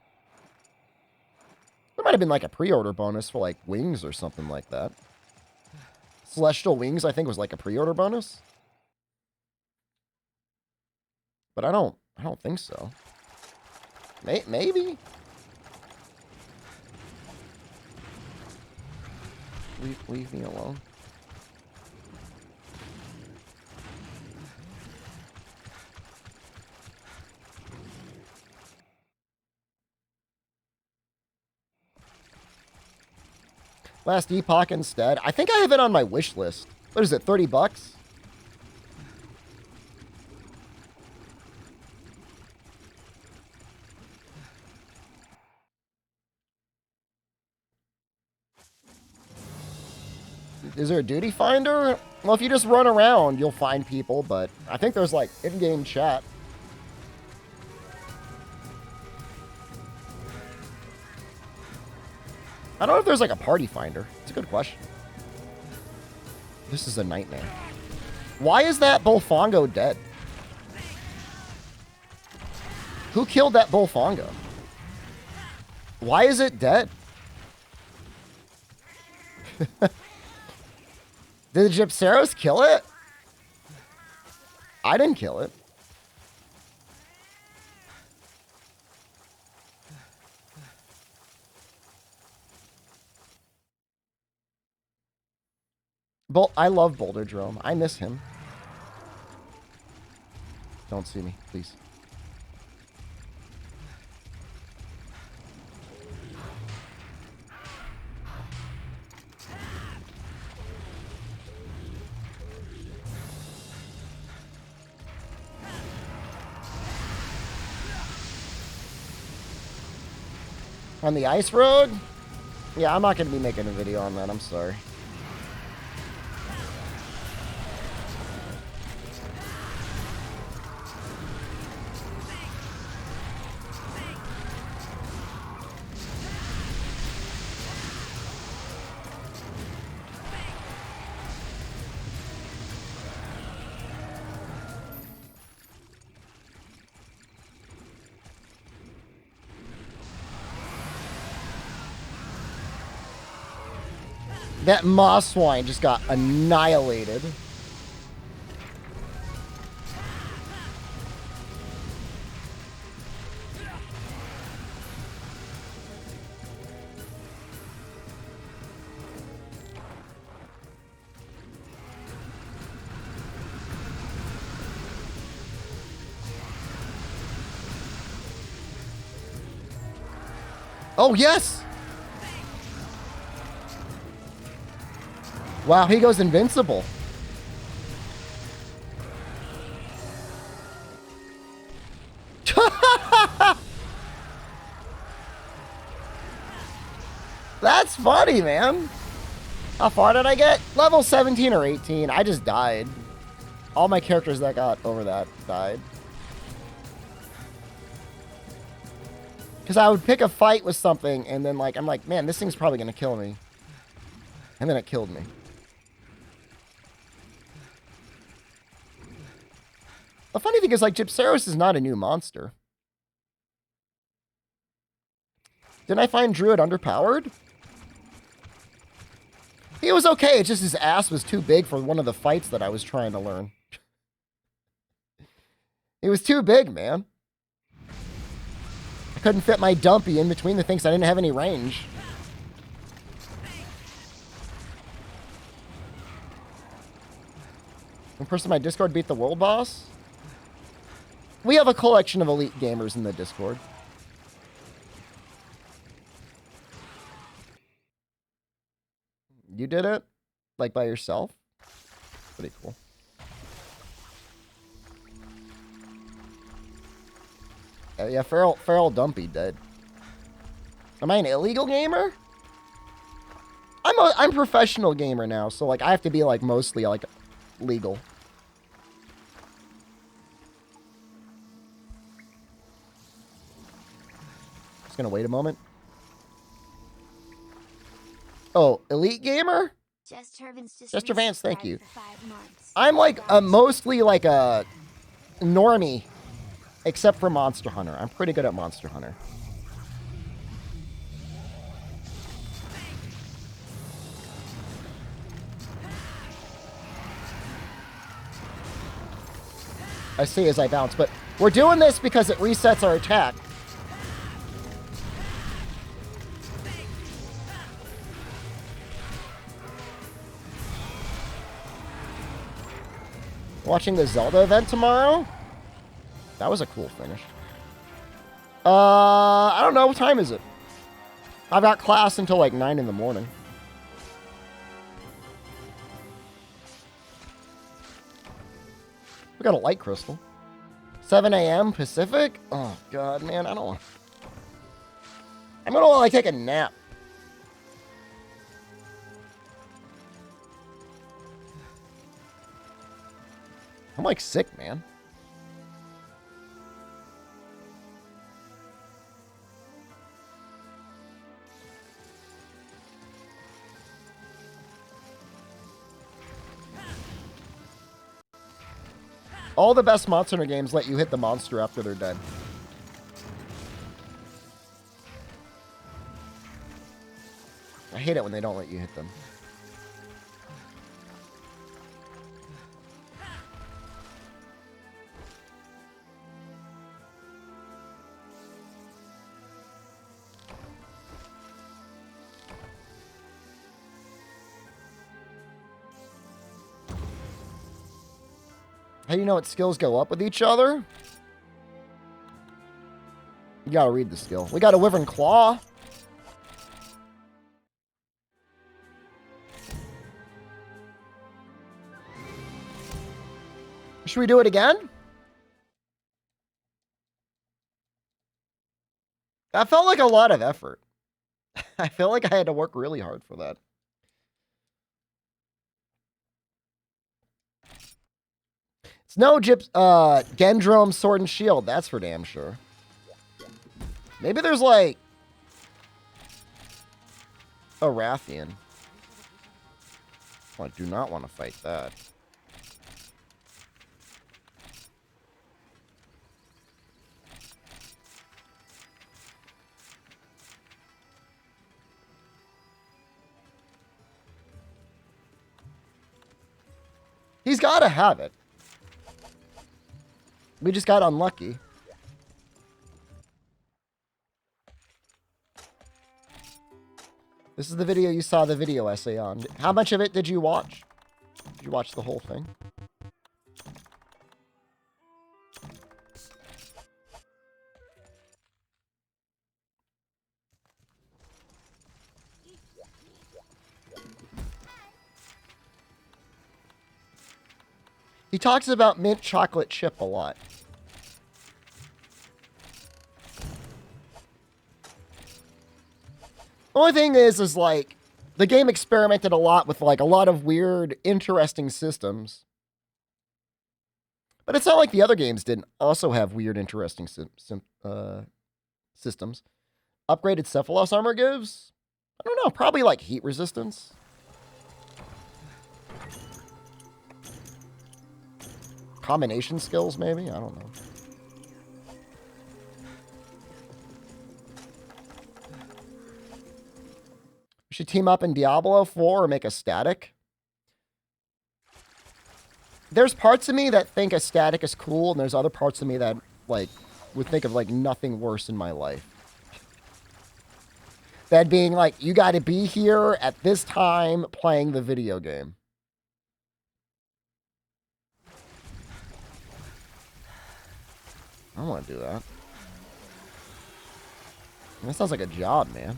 There might have been, like, a pre-order bonus for, like, wings or something like that. Celestial Wings, I think, was, like, a pre-order bonus. But I don't think so. Maybe? Leave me alone. Last Epoch instead. I think I have it on my wish list. What is it, 30 bucks? Is there a duty finder? Well, if you just run around, you'll find people, but I think there's, like, in-game chat. I don't know if there's, like, a party finder. It's a good question. This is a nightmare. Why is that Bullfongo dead? Who killed that Bullfongo? Why is it dead? Did the Gypceros kill it? I didn't kill it. I love Boulder Drome. I miss him. Don't see me, please. On the ice road? Yeah, I'm not going to be making a video on that. I'm sorry. That moss swine just got annihilated. Oh, yes! Wow, he goes invincible. That's funny, man. How far did I get? Level 17 or 18. I just died. All my characters that got over that died. Because I would pick a fight with something, and then, like, I'm like, man, this thing's probably going to kill me. And then it killed me. The funny thing is, like, Gypceros is not a new monster. Didn't I find Druid underpowered? He was okay, it's just his ass was too big for one of the fights that I was trying to learn. He was too big, man. I couldn't fit my dumpy in between the things. I didn't have any range. One person in my Discord beat the world boss? We have a collection of elite gamers in the Discord. You did it? Like by yourself? Pretty cool. Yeah, Feral Dumpy did. Am I an illegal gamer? I'm professional gamer now, so like I have to be like mostly like legal. Just gonna wait a moment. Oh, elite gamer? Jester Vance, thank you. I'm like mostly like a normie, except for Monster Hunter. I'm pretty good at Monster Hunter. I see as I bounce, but we're doing this because it resets our attack. Watching the Zelda event tomorrow? That was a cool finish. I don't know. What time is it? I've got class until like 9 in the morning. We got a light crystal. 7 a.m. Pacific? Oh, God, man. I don't want... I'm going to like take a nap. I'm like sick, man. All the best Monster Hunter games let you hit the monster after they're dead. I hate it when they don't let you hit them. How do you know what skills go up with each other? You gotta read the skill. We got a Wyvern Claw. Should we do it again? That felt like a lot of effort. I feel like I had to work really hard for that. It's no Gendrome Sword and Shield, that's for damn sure. Maybe there's like a Rathian. Oh, I do not want to fight that. He's got to have it. We just got unlucky. This is the video you saw the video essay on. How much of it did you watch? Did you watch the whole thing? He talks about mint chocolate chip a lot. Only thing is like, the game experimented a lot with like a lot of weird, interesting systems. But it's not like the other games didn't also have weird, interesting systems. Upgraded Cephalos armor gives? I don't know, probably like heat resistance. Combination skills, maybe? I don't know. We should team up in Diablo 4 or make a static. There's parts of me that think a static is cool, and there's other parts of me that, like, would think of, like, nothing worse in my life. That being, like, you gotta be here at this time playing the video game. I don't want to do that. That sounds like a job, man.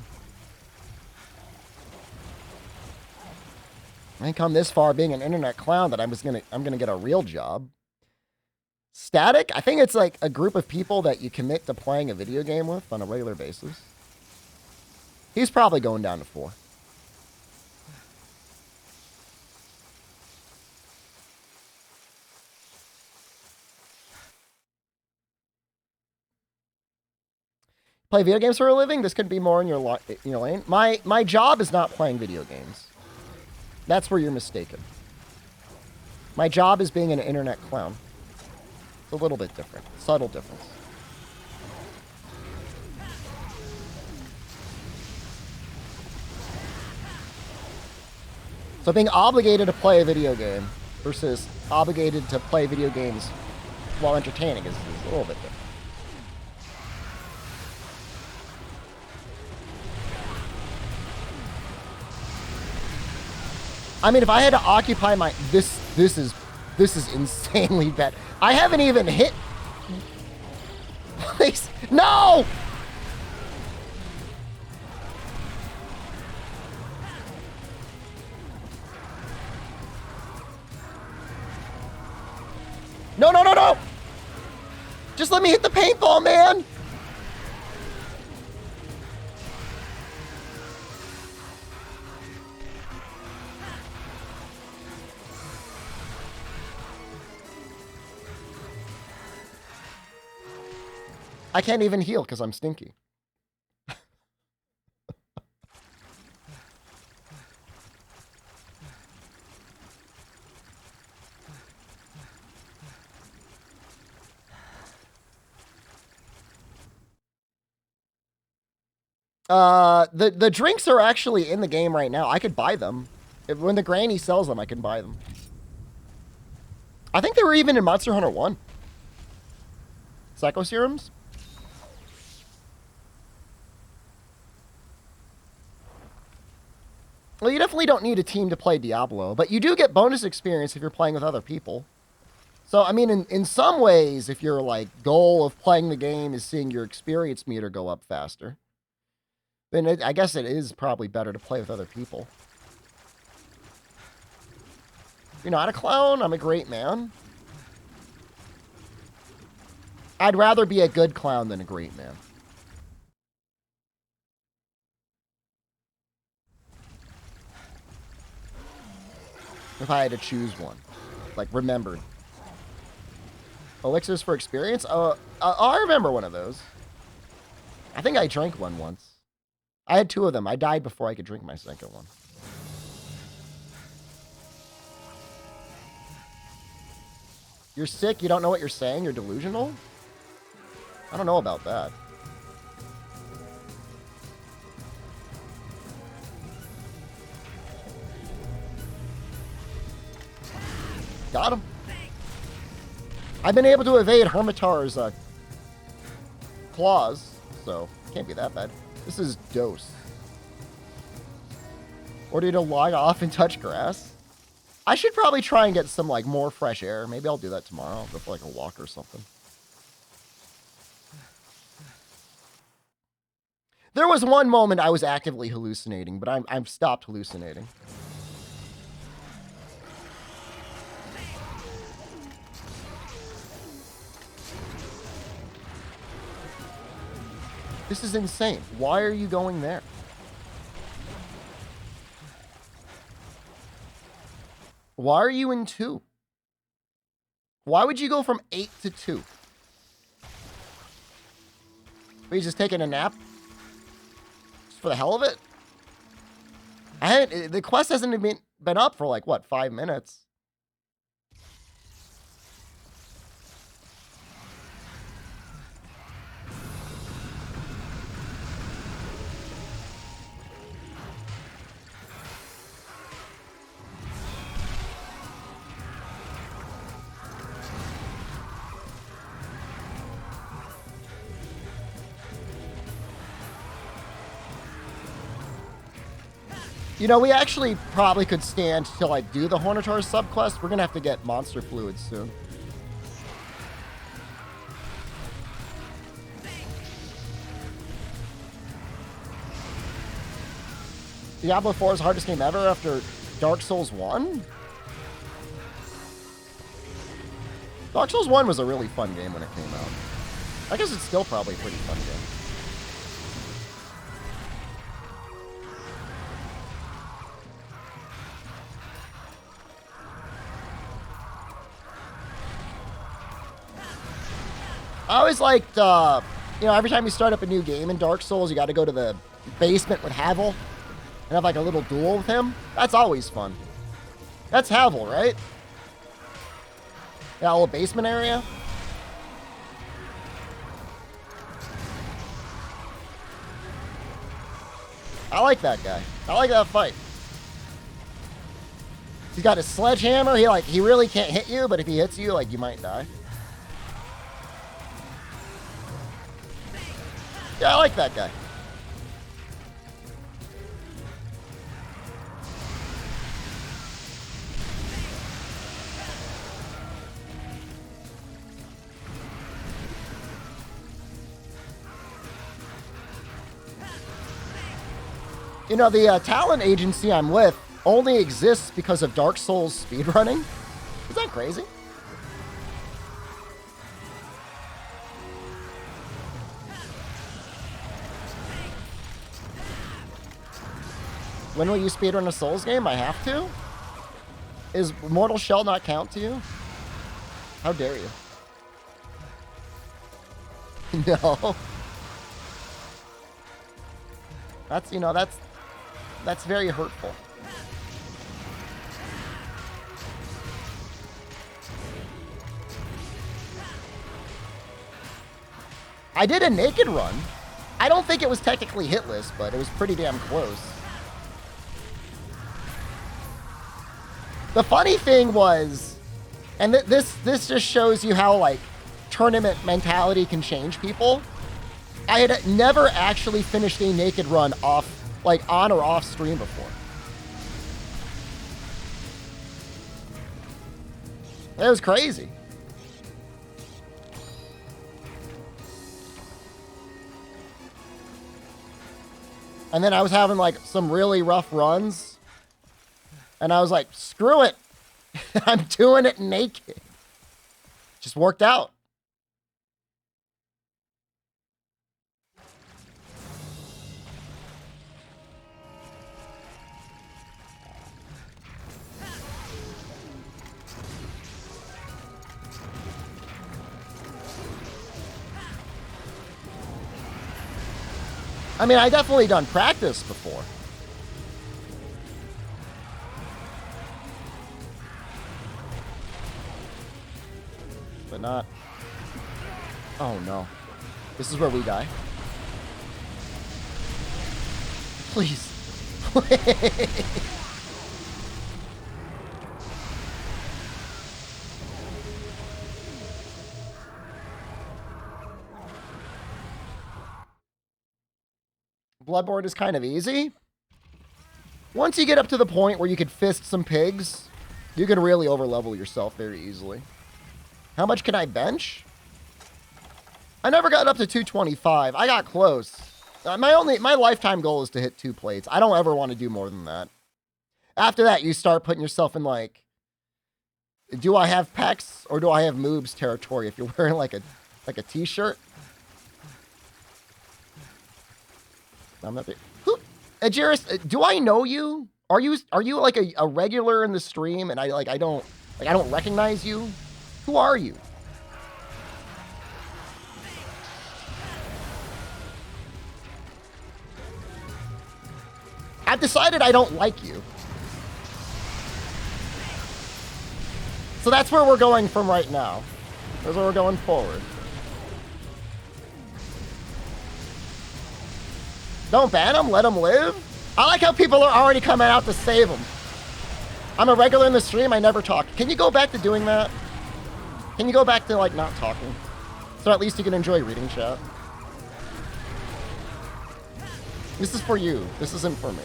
I ain't come this far being an internet clown that I'm gonna get a real job. Static? I think it's like a group of people that you commit to playing a video game with on a regular basis. He's probably going down to 4. Play video games for a living? This could be more in your lane. My job is not playing video games. That's where you're mistaken. My job is being an internet clown. It's a little bit different. Subtle difference. So being obligated to play a video game versus obligated to play video games while entertaining is a little bit different. I mean, if I had to occupy my... This is insanely bad. I haven't even hit... Please. No! No, no, no, no! Just let me hit the paintball, man! I can't even heal because I'm stinky. The drinks are actually in the game right now. I could buy them. When the granny sells them, I can buy them. I think they were even in Monster Hunter 1. Psycho serums? Well, you definitely don't need a team to play Diablo, but you do get bonus experience if you're playing with other people. So, I mean, in some ways, if your, like, goal of playing the game is seeing your experience meter go up faster, then I guess it is probably better to play with other people. You're not a clown? I'm a great man. I'd rather be a good clown than a great man. If I had to choose one. Like, remembered. Elixirs for experience? I remember one of those. I think I drank one once. I had 2 of them. I died before I could drink my second one. You're sick? You don't know what you're saying? You're delusional? I don't know about that. Got him. I've been able to evade Hermitar's claws, so can't be that bad. This is Dose. Order to log off and touch grass. I should probably try and get some like more fresh air. Maybe I'll do that tomorrow. I'll go for like a walk or something. There was one moment I was actively hallucinating, but I've stopped hallucinating. This is insane. Why are you going there? Why are you in 2? Why would you go from 8 to 2? Are you just taking a nap? Just for the hell of it? The quest hasn't been up for like, what, 5 minutes? You know, we actually probably could stand to like do the Hornitar subquest. We're gonna have to get monster fluids soon. Diablo 4's hardest game ever after Dark Souls 1? Dark Souls 1 was a really fun game when it came out. I guess it's still probably a pretty fun game. I always liked, you know, every time you start up a new game in Dark Souls, you got to go to the basement with Havel and have like a little duel with him. That's always fun. That's Havel, right? Yeah, a little basement area. I like that guy. I like that fight. He's got his sledgehammer. He really can't hit you, but if he hits you, like, you might die. Yeah, I like that guy. You know, the talent agency I'm with only exists because of Dark Souls speedrunning. Is that crazy? When will you speedrun a Souls game? I have to? Is Mortal Shell not count to you? How dare you? No. That's, you know, that's very hurtful. I did a naked run. I don't think it was technically hitless, but it was pretty damn close. The funny thing was, and this just shows you how, like, tournament mentality can change people. I had never actually finished a naked run off, like, on or off stream before. It was crazy. And then I was having, like, some really rough runs. And I was like, screw it. I'm doing it naked. Just worked out. I mean, I definitely done practice before. But not... Oh, no. This is where we die. Please. Bloodborne is kind of easy. Once you get up to the point where you could fist some pigs, you can really overlevel yourself very easily. How much can I bench? I never got up to 225. I got close. My lifetime goal is to hit 2 plates. I don't ever want to do more than that. After that, you start putting yourself in like, do I have pecs or do I have moobs territory if you're wearing like a t-shirt? I'm not there. Ajiris, do I know you? Are you like a regular in the stream and I don't recognize you? Who are you? I've decided I don't like you. So that's where we're going from right now. That's where we're going forward. Don't ban him, let him live. I like how people are already coming out to save him. I'm a regular in the stream, I never talk. Can you go back to doing that? Can you go back to like not talking? So at least you can enjoy reading chat. This is for you. This isn't for me.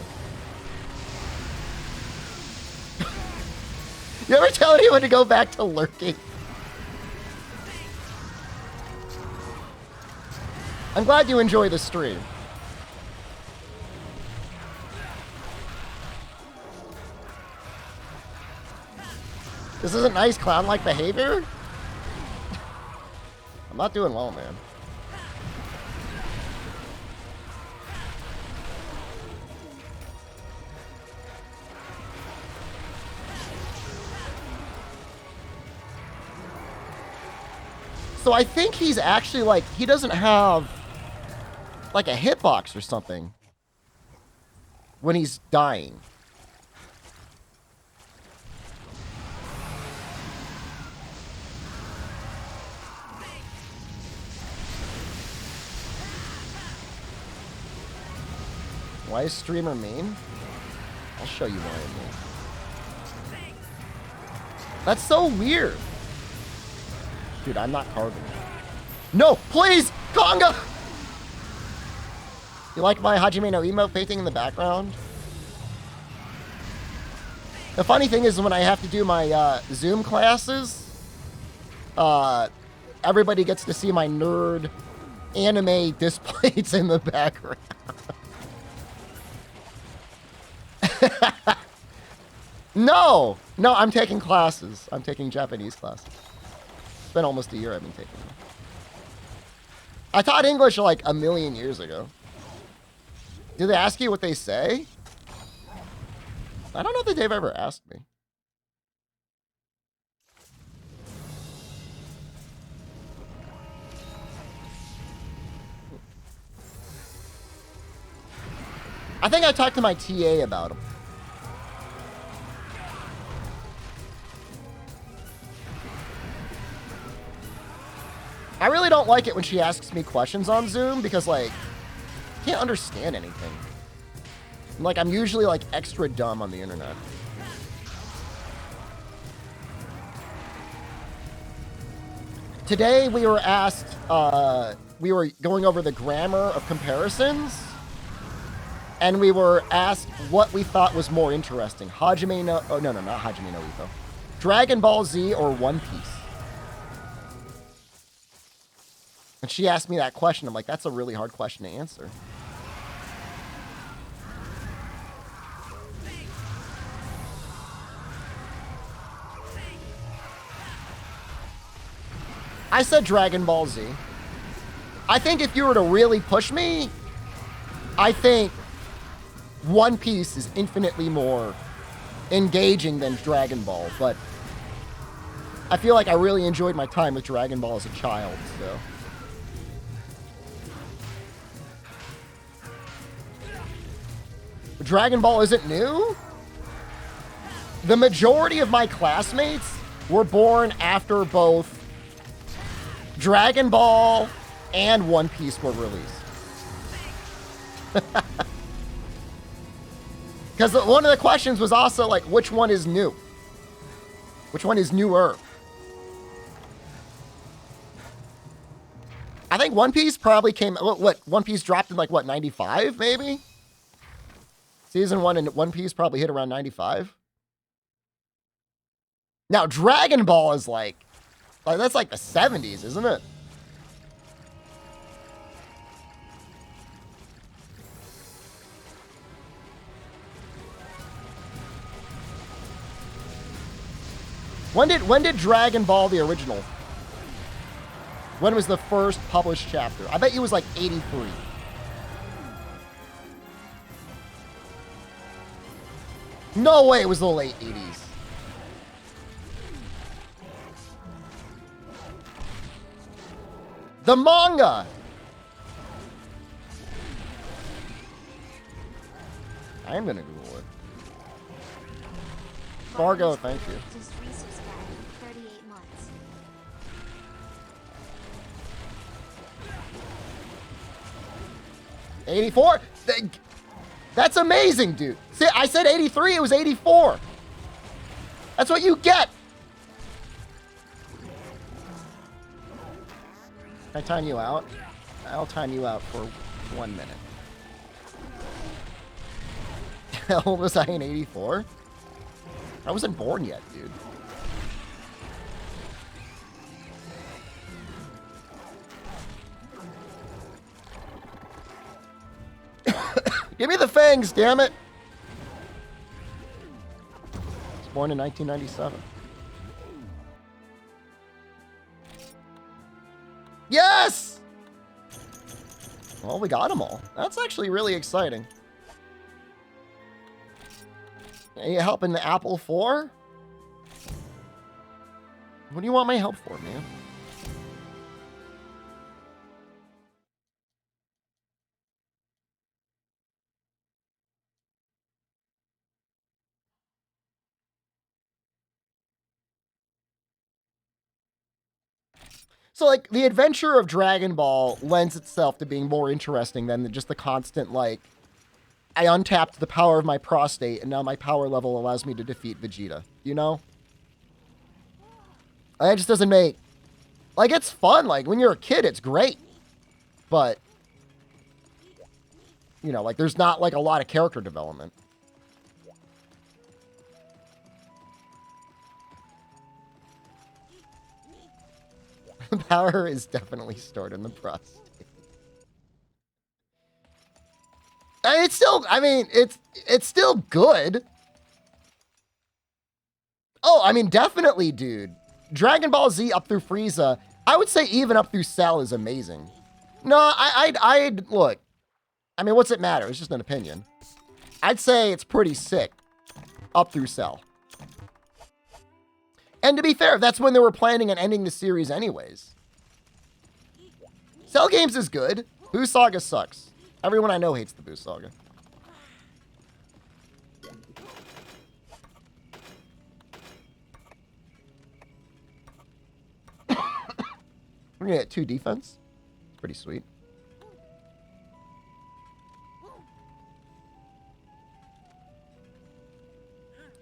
You ever tell anyone to go back to lurking? I'm glad you enjoy the stream. This isn't nice clown-like behavior? I'm not doing well, man. So I think he's actually like, he doesn't have like a hitbox or something when he's dying. Why is streamer mean? I'll show you why I'm mean. That's so weird. Dude, I'm not carving. No, please! Conga! You like my Hajime no Imo painting in the background? The funny thing is when I have to do my Zoom classes, everybody gets to see my nerd anime displays in the background. No, I'm taking classes. I'm taking Japanese classes. It's been almost a year I've been taking them. I taught English like a million years ago. Do they ask you what they say? I don't know that they've ever asked me. I think I talked to my TA about them. I really don't like it when she asks me questions on Zoom because, like, I can't understand anything. Like, I'm usually, like, extra dumb on the internet. Today, we were asked, we were going over the grammar of comparisons, and we were asked what we thought was more interesting. Hajime no... Oh, no, not Hajime no Ippo. Dragon Ball Z or One Piece? And she asked me that question. I'm like, that's a really hard question to answer. I said Dragon Ball Z. I think if you were to really push me, I think One Piece is infinitely more engaging than Dragon Ball, but I feel like I really enjoyed my time with Dragon Ball as a child, so. Dragon Ball isn't new? The majority of my classmates were born after both Dragon Ball and One Piece were released. Because one of the questions was also like, which one is new? Which one is newer? I think One Piece probably came, what, One Piece dropped in like, what, 95 maybe? Season 1 and One Piece probably hit around 95. Now, Dragon Ball is like that's like the 70s, isn't it? When did Dragon Ball the original? When was the first published chapter? I bet you it was like 83. No way it was the late 80s. The manga. I am going to Google it. Fargo, thank you. 84? That's amazing, dude. See, I said 83, it was 84. That's what you get. Can I time you out? I'll time you out for 1 minute. How old was I in 84? I wasn't born yet, dude. Give me the fangs, damn it. I was born in 1997. Yes! Well, we got them all. That's actually really exciting. Are you helping the Apple 4? What do you want my help for, man? So, like, the adventure of Dragon Ball lends itself to being more interesting than just the constant, like, I untapped the power of my prostate, and now my power level allows me to defeat Vegeta. You know? It just doesn't make... Like, it's fun. Like, when you're a kid, it's great. But, you know, like, there's not, like, a lot of character development. Power is definitely stored in the prostate. It's still, I mean, it's still good. Oh, I mean, definitely, dude. Dragon Ball Z up through Frieza, I would say even up through Cell is amazing. No, I'd look. I mean, what's it matter? It's just an opinion. I'd say it's pretty sick up through Cell. And to be fair, that's when they were planning on ending the series anyways. Cell Games is good. Boo Saga sucks. Everyone I know hates the Boo Saga. We're gonna get 2 defense. It's pretty sweet.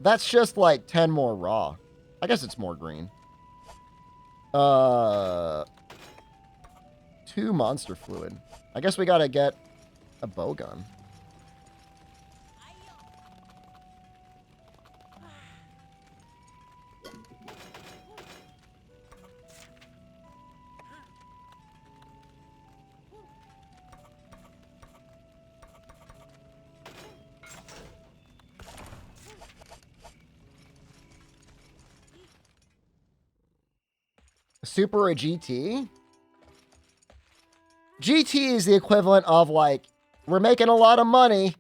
That's just like 10 more raw. I guess it's more green. 2 monster fluid. I guess we gotta get a bow gun. Super or GT? GT is the equivalent of, like, we're making a lot of money.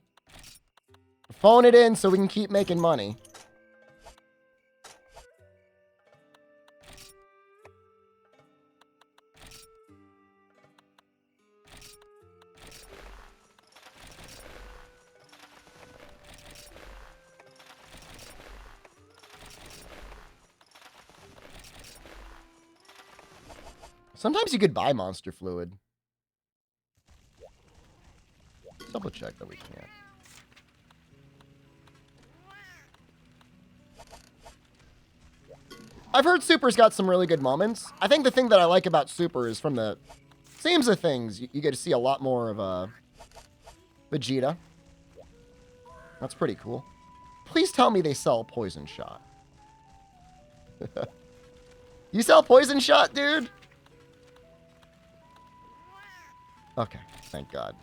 Phone it in so we can keep making money. Sometimes you could buy monster fluid. Double check that we can't. I've heard Super's got some really good moments. I think the thing that I like about Super is from the seams of things, you get to see a lot more of Vegeta. That's pretty cool. Please tell me they sell Poison Shot. You sell Poison Shot, dude? Okay, thank God.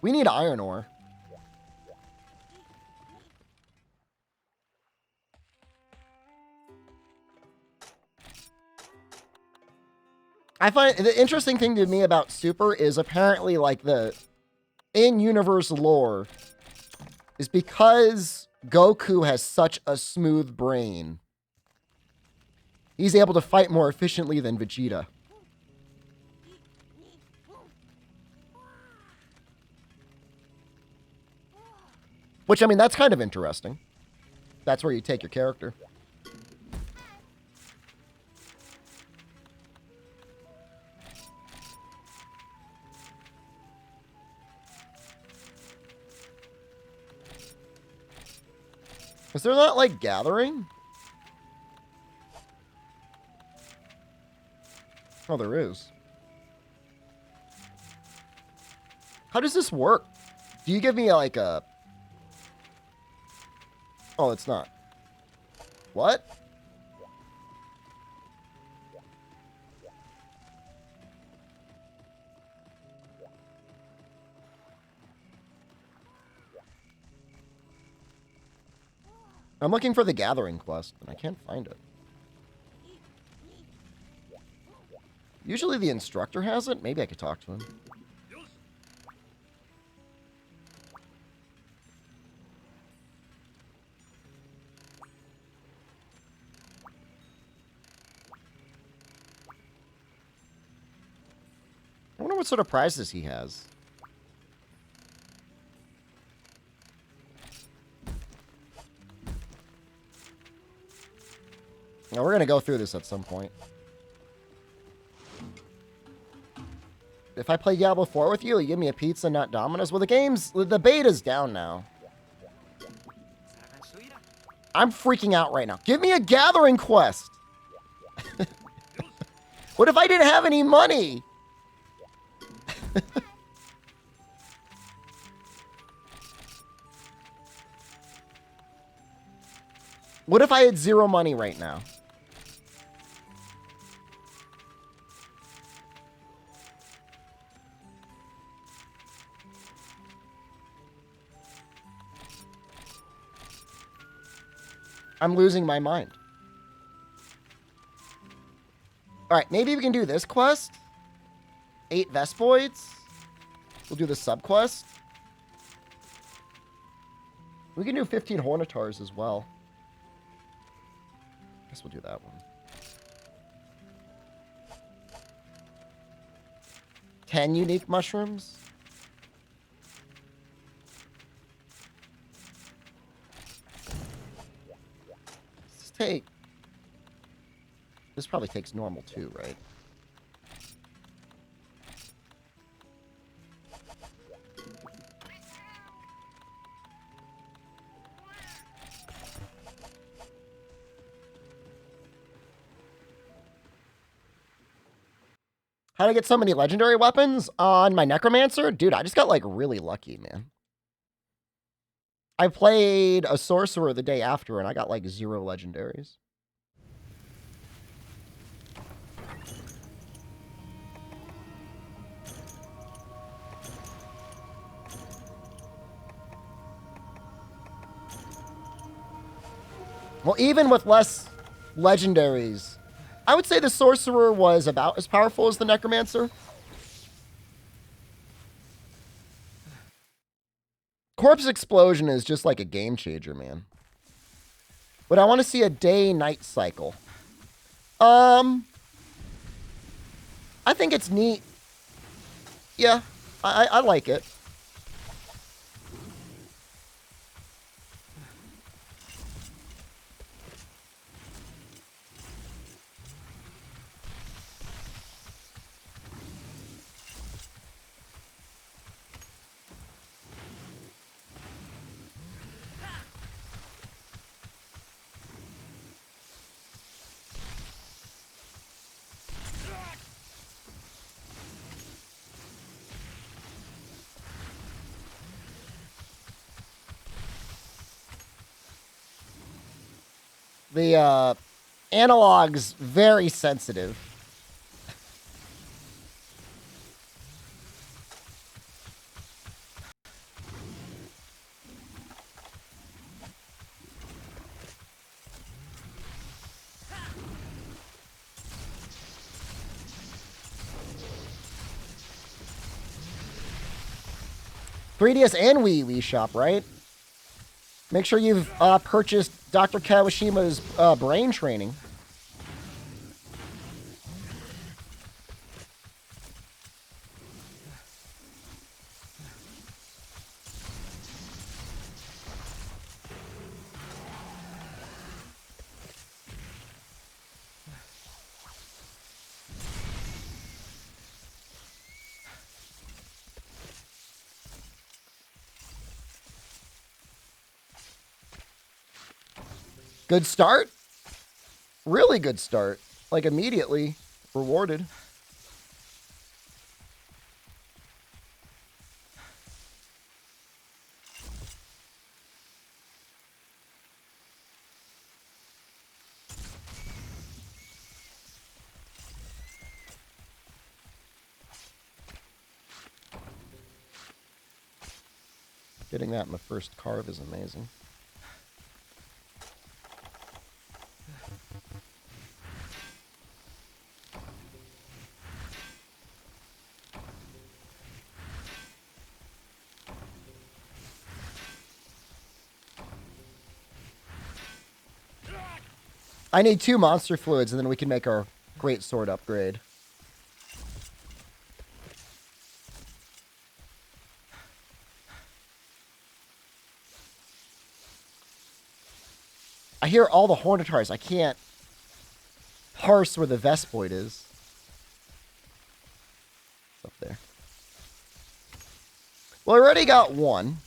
We need iron ore. I find the interesting thing to me about Super is apparently like the in-universe lore is because Goku has such a smooth brain. He's able to fight more efficiently than Vegeta. Which, I mean, that's kind of interesting. That's where you take your character. Is there not, like, gathering? Oh, there is. How does this work? Do you give me, like, a... Oh, it's not. What? I'm looking for the gathering quest, and I can't find it. Usually the instructor has it. Maybe I could talk to him. I wonder what sort of prizes he has. Now, we're going to go through this at some point. If I play Diablo 4 with you, you give me a pizza, not Domino's. Well, the beta's down now. I'm freaking out right now. Give me a gathering quest. What if I didn't have any money? What if I had zero money right now? I'm losing my mind. Alright, maybe we can do this quest. 8 Vespoids. We'll do the sub-quest. We can do 15 Hornitars as well. Guess we'll do that one. 10 unique mushrooms. Let's take... This probably takes normal too, right? How to get so many legendary weapons on my Necromancer? Dude, I just got, like, really lucky, man. I played a Sorcerer the day after, and I got, like, 0 legendaries. Well, even with less legendaries... I would say the Sorcerer was about as powerful as the Necromancer. Corpse Explosion is just like a game changer, man. But I want to see a day-night cycle. I think it's neat. Yeah, I like it. The analog's very sensitive. .3DS and Wii shop, right? Make sure you've purchased Dr. Kawashima's brain training. Good start. Really good start. Like immediately rewarded. Getting that in the first carve is amazing. I need 2 monster fluids, and then we can make our great sword upgrade. I hear all the Hornetars. I can't parse where the Vespoid is. It's up there. Well, I already got 1.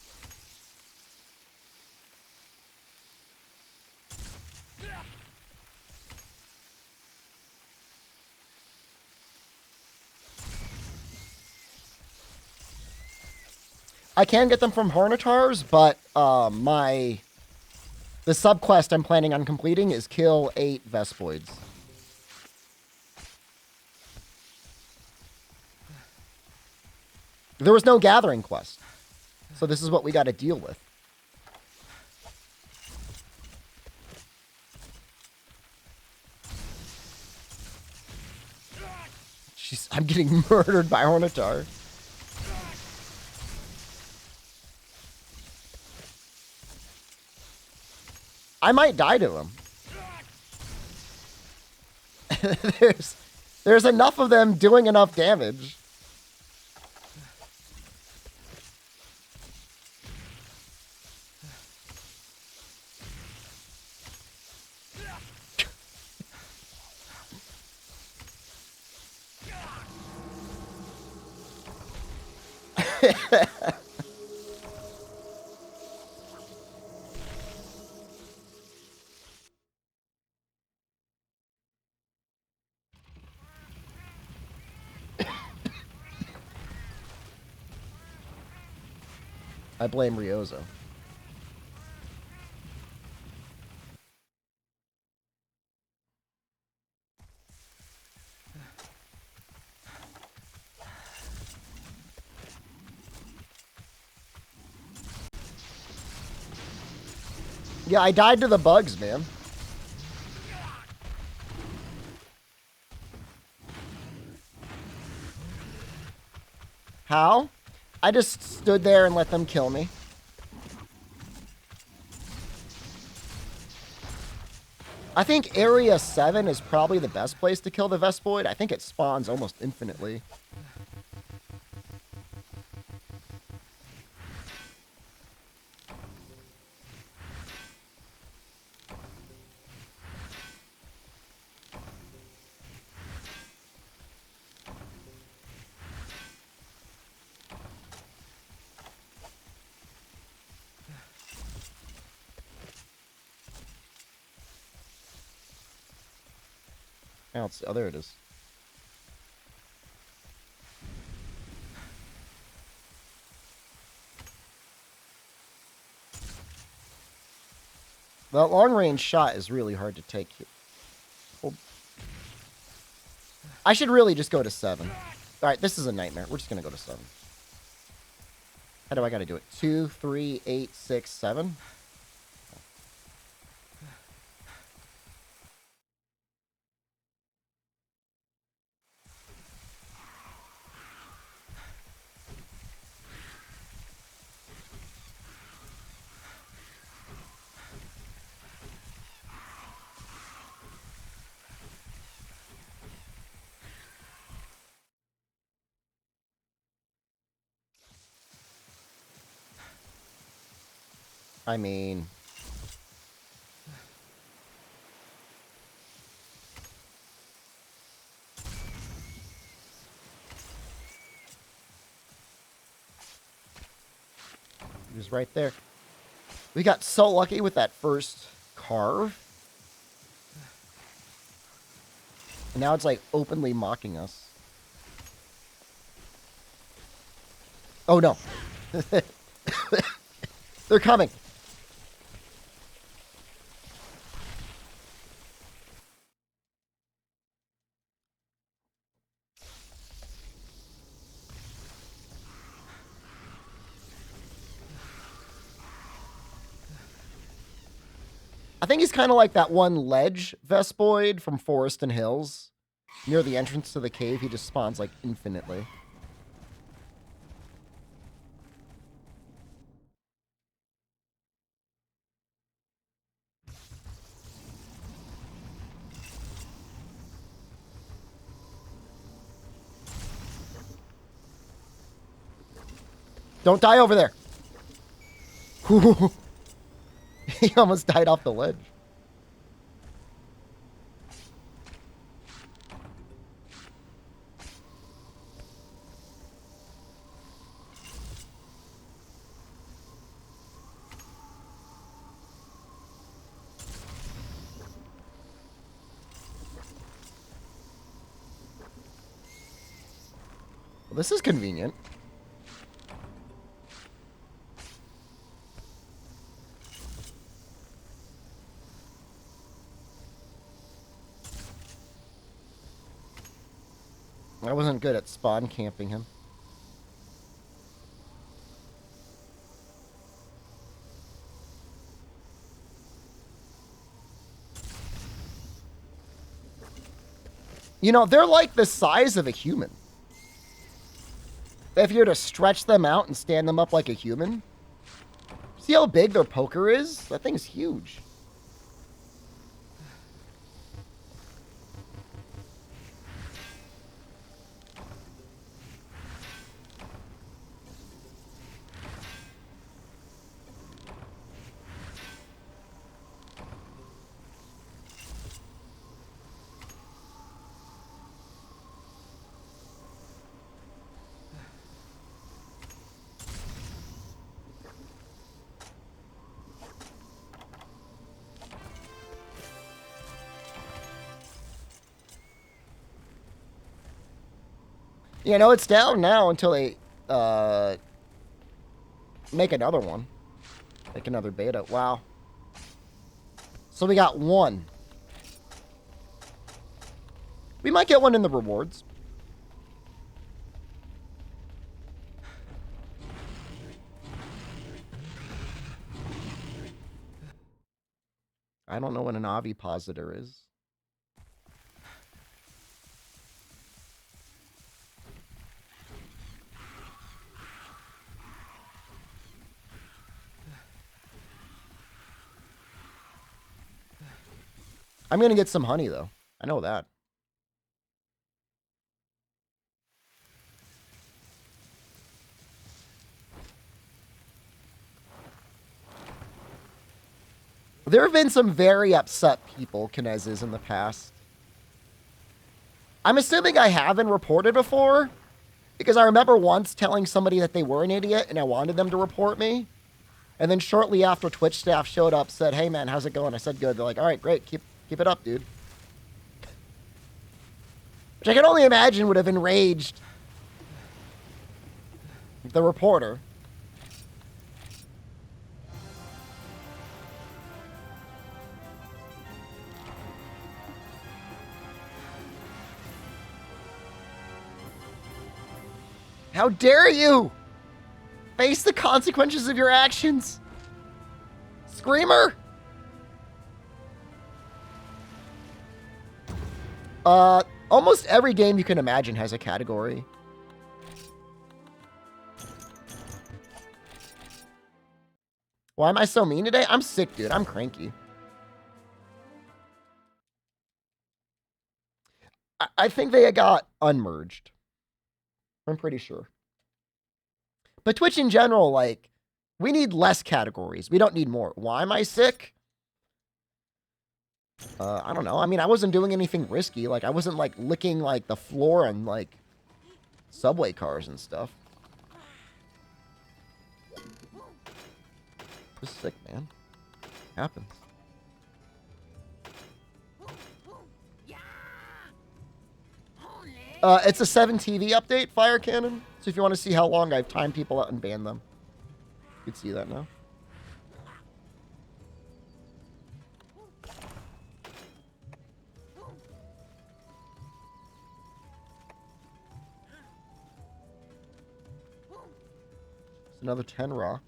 I can get them from Hornetars, but the subquest I'm planning on completing is kill 8 Vespoids. There was no gathering quest, so this is what we got to deal with. Jeez, I'm getting murdered by Hornetar. I might die to him. There's enough of them doing enough damage. I blame Ryozo. Yeah, I died to the bugs, man. How? I just stood there and let them kill me. I think Area 7 is probably the best place to kill the Vespoid. I think it spawns almost infinitely. Oh, there it is. That long-range shot is really hard to take. Hold. I should really just go to 7. All right, this is a nightmare. We're just going to go to 7. How do I got to do it? 2, 3, 8, 6, 7. I mean... He was right there. We got so lucky with that first carve. And now it's like openly mocking us. Oh no. They're coming. I think he's kind of like that one ledge Vespoid from Forest and Hills. Near the entrance to the cave, he just spawns like infinitely. Don't die over there. He almost died off the ledge. Well, this is convenient. I wasn't good at spawn camping him. You know, they're like the size of a human. If you were to stretch them out and stand them up like a human, see how big their poker is? That thing's huge. You know, it's down now until they make another one. Make another beta. Wow. So we got 1. We might get one in the rewards. I don't know what an ovipositor is. I'm going to get some honey, though. I know that. There have been some very upset people, Kinezes, in the past. I'm assuming I haven't reported before, because I remember once telling somebody that they were an idiot and I wanted them to report me. And then shortly after, Twitch staff showed up, said, "Hey man, how's it going?" I said, "Good." They're like, "All right, great. Keep it up, dude." Which I can only imagine would have enraged the reporter. How dare you? Face the consequences of your actions. Screamer. Almost every game you can imagine has a category. Why am I so mean today? I'm sick, dude. I'm cranky. I think they got unmerged. I'm pretty sure. But Twitch in general, like, we need less categories. We don't need more. Why am I sick? I don't know. I mean, I wasn't doing anything risky. Like, I wasn't, like, licking, like, the floor on, like, subway cars and stuff. Just sick, man. Happens. It's a 7 TV update, Fire Cannon. So if you want to see how long I've timed people out and banned them, you can see that now. It's another 10 raw.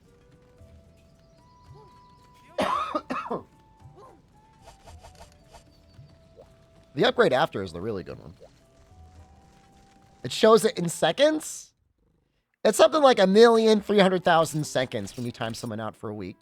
The upgrade after is the really good one. It shows it in seconds. It's something like 1,300,000 seconds when you time someone out for a week.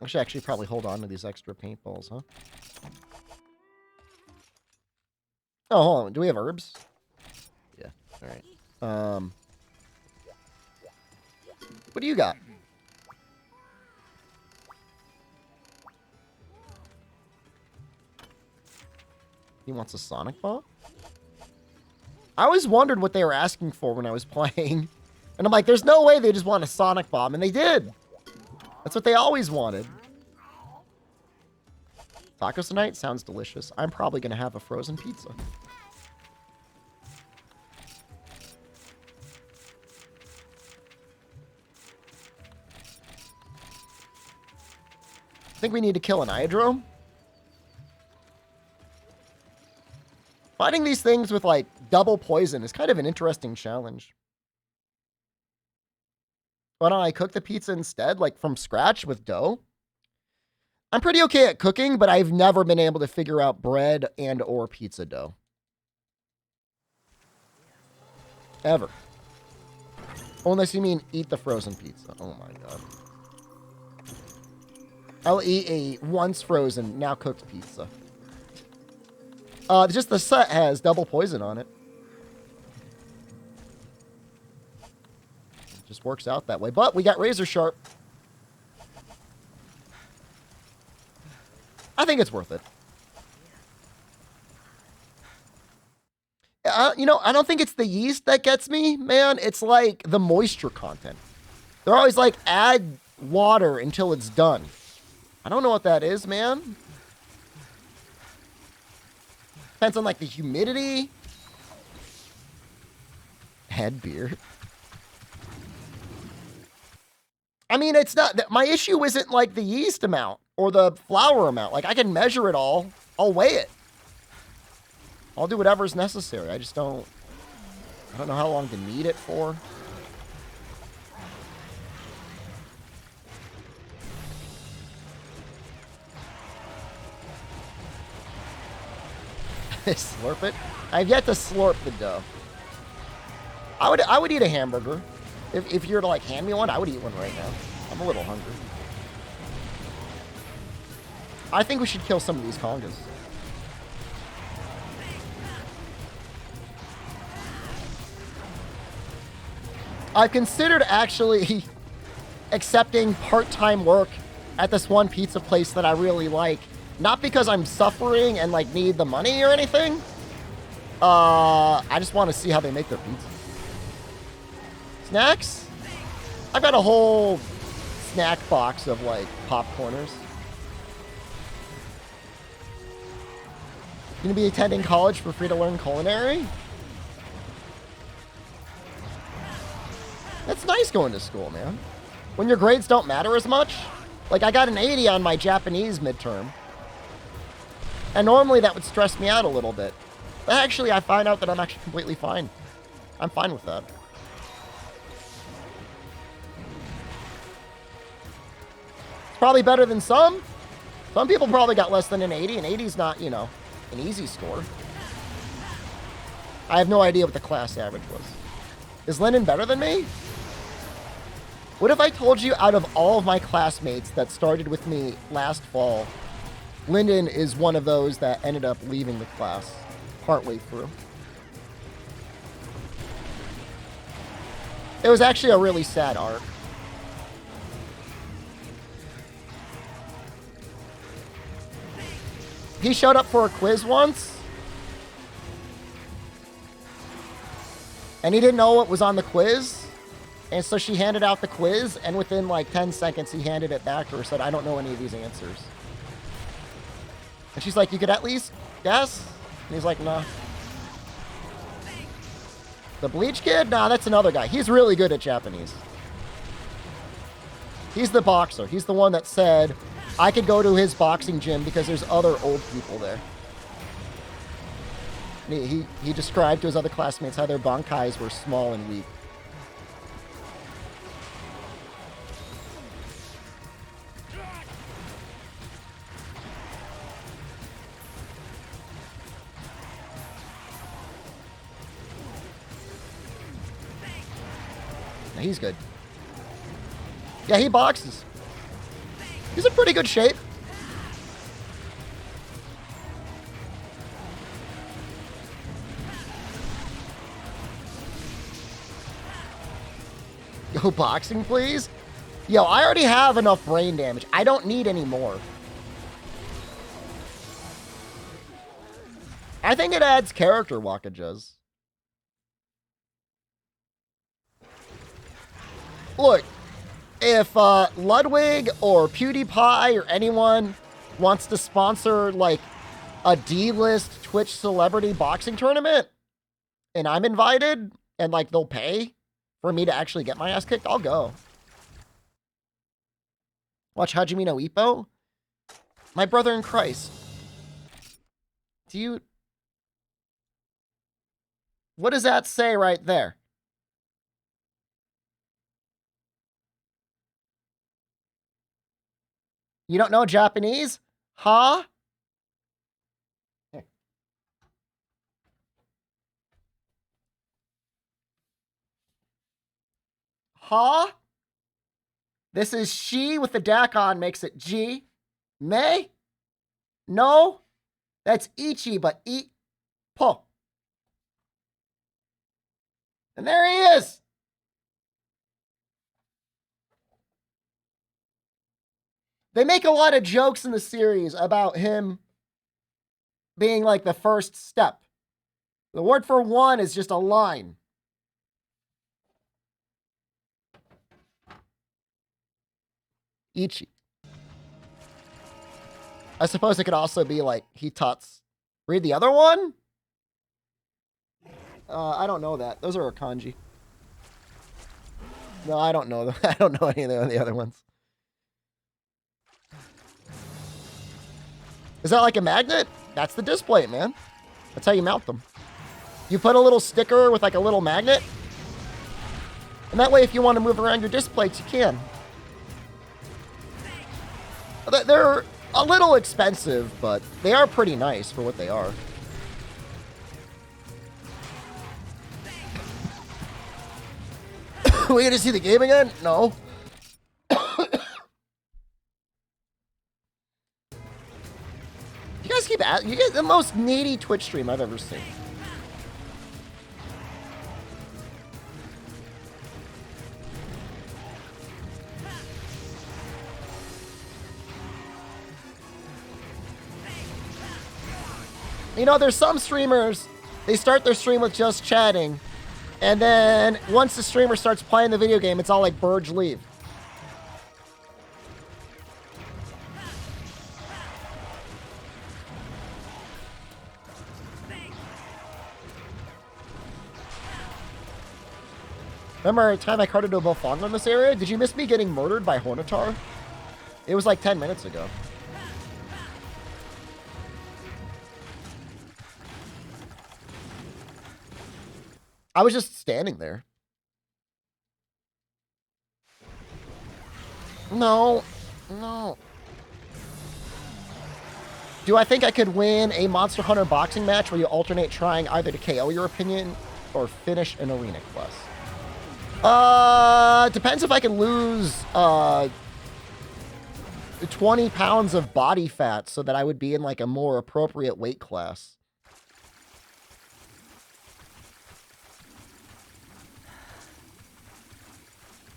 I should actually probably hold on to these extra paintballs, huh? Oh, hold on. Do we have herbs? Yeah. All right. What do you got? He wants a Sonic Bomb? I always wondered what they were asking for when I was playing. And I'm like, there's no way they just want a Sonic Bomb. And they did. That's what they always wanted. Tacos tonight? Sounds delicious. I'm probably going to have a frozen pizza. I think we need to kill an Iodrome. Fighting these things with, like, double poison is kind of an interesting challenge. Why don't I cook the pizza instead, like from scratch with dough? I'm pretty okay at cooking, but I've never been able to figure out bread and or pizza dough. Ever. Unless you mean eat the frozen pizza. Oh my god. I'll eat a once frozen, now cooked pizza. Just the set has double poison on it. Just works out that way. But we got razor sharp. I think it's worth it. You know, I don't think it's the yeast that gets me, man. It's like the moisture content. They're always like, add water until it's done. I don't know what that is, man. Depends on like the humidity. Head beer. I mean, it's not, my issue isn't like the yeast amount or the flour amount. Like I can measure it all. I'll weigh it. I'll do whatever's necessary. I don't know how long to knead it for. Slurp it. I've yet to slurp the dough. I would eat a hamburger. If you were to like hand me one, I would eat one right now. I'm a little hungry. I think we should kill some of these congas. I've considered actually accepting part-time work at this one pizza place that I really like. Not because I'm suffering and like need the money or anything. I just want to see how they make their pizza. Snacks? I've got a whole snack box of like popcorners. Gonna be attending college for free to learn culinary? That's nice going to school, man. When your grades don't matter as much. Like, I got an 80 on my Japanese midterm. And normally that would stress me out a little bit. But actually, I find out that I'm actually completely fine. I'm fine with that. It's probably better than some. Some people probably got less than an 80. An 80 is not, you know, an easy score. I have no idea what the class average was. Is Lennon better than me? What if I told you out of all of my classmates that started with me last fall, Lyndon is one of those that ended up leaving the class partway through? It was actually a really sad arc. He showed up for a quiz once, and he didn't know what was on the quiz. And so she handed out the quiz, and within like 10 seconds, he handed it back to her, said, I don't know any of these answers. And she's like, you could at least guess? And he's like, nah. The Bleach kid? Nah, that's another guy. He's really good at Japanese. He's the boxer. He's the one that said, I could go to his boxing gym because there's other old people there. And he described to his other classmates how their bankais were small and weak. He's good. Yeah, he boxes. He's in pretty good shape. Yo, boxing, please? Yo, I already have enough brain damage. I don't need any more. I think it adds character, Wakajas. Look, if Ludwig or PewDiePie or anyone wants to sponsor, like, a D-list Twitch celebrity boxing tournament, and I'm invited, and, like, they'll pay for me to actually get my ass kicked, I'll go. Watch Hajime no Ippo? My brother in Christ. Do you... What does that say right there? You don't know Japanese? Huh? Huh? This is she with the DAC on makes it G. May? No? That's Ichi, but Po. And there he is. They make a lot of jokes in the series about him being like the first step. The word for one is just a line. Ichi. I suppose it could also be like Hitotsu. Read the other one? I don't know that. Those are a kanji. No, I don't know them. I don't know any of the other ones. Is that like a magnet? That's the display, man. That's how you mount them. You put a little sticker with like a little magnet. And that way, if you want to move around your displays, you can. They're a little expensive, but they are pretty nice for what they are. We gonna see the game again? No. You guys keep asking. You get the most needy Twitch stream I've ever seen. You know, there's some streamers, they start their stream with just chatting, and then once the streamer starts playing the video game, it's all like Burge leave. Remember a time I carted to a Bofongo in this area? Did you miss me getting murdered by Hornitar? It was like 10 minutes ago. I was just standing there. No. No. Do I think I could win a Monster Hunter boxing match where you alternate trying either to KO your opinion or finish an arena quest? Depends if I can lose 20 pounds of body fat so that I would be in like a more appropriate weight class.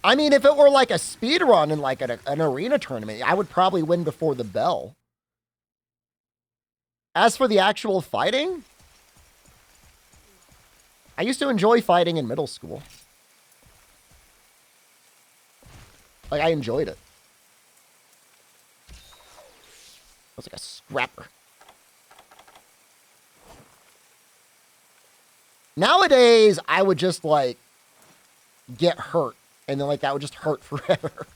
I mean, if it were like a speed run in like an arena tournament, I would probably win before the bell. As for the actual fighting, I used to enjoy fighting in middle school. Like, I enjoyed it. I was like a scrapper. Nowadays, I would just, like, get hurt. And then, like, that would just hurt forever.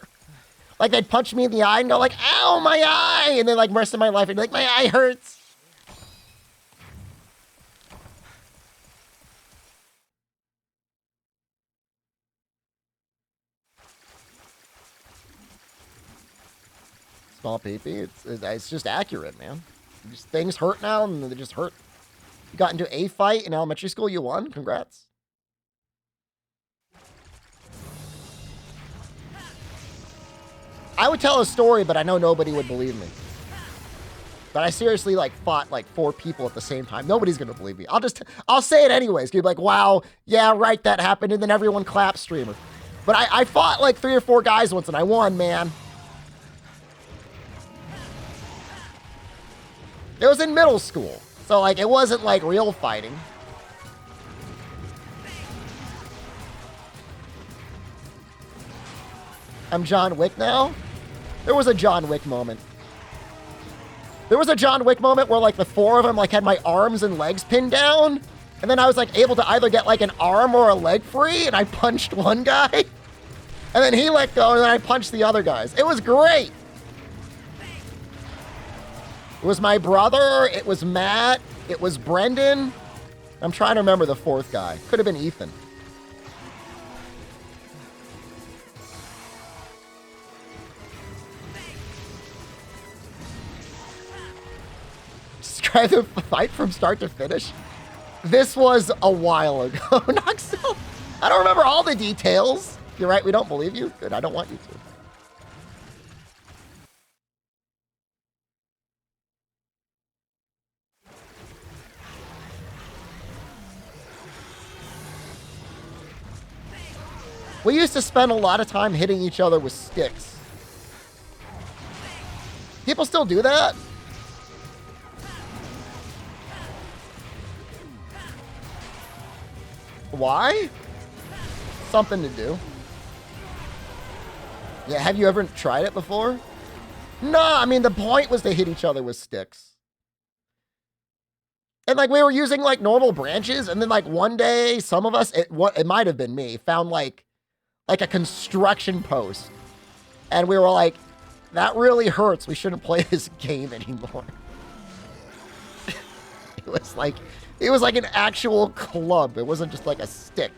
Like, they'd punch me in the eye and go, like, ow, my eye! And then, like, the rest of my life, I'd be like, my eye hurts. Small peepee. It's just accurate, man. Just, things hurt now, and they just hurt. You got into a fight in elementary school, you won. Congrats. I would tell a story, but I know nobody would believe me. But I seriously, like, fought, like, 4 people at the same time. Nobody's gonna believe me. I'll say it anyways. You'd be like, wow, yeah, right, that happened, and then everyone claps streamer. But I fought, like, 3 or 4 guys once, and I won, man. It was in middle school. So, like, it wasn't, like, real fighting. I'm John Wick now? There was a John Wick moment. There was a John Wick moment where, like, the 4 of them, like, had my arms and legs pinned down. And then I was, like, able to either get, like, an arm or a leg free. And I punched one guy. And then he let go, and then I punched the other guys. It was great. It was my brother. It was Matt. It was Brendan. I'm trying to remember the 4th guy. Could have been Ethan. Describe the fight from start to finish. This was a while ago. Noxel. I don't remember all the details. You're right, we don't believe you. Good, I don't want you to. We used to spend a lot of time hitting each other with sticks. People still do that? Why? Something to do. Yeah, have you ever tried it before? No, I mean, the point was to hit each other with sticks. And, like, we were using, like, normal branches, and then, like, one day, some of us, it might have been me, found, like a construction post. And we were like, that really hurts. We shouldn't play this game anymore. It was like an actual club. It wasn't just like a stick.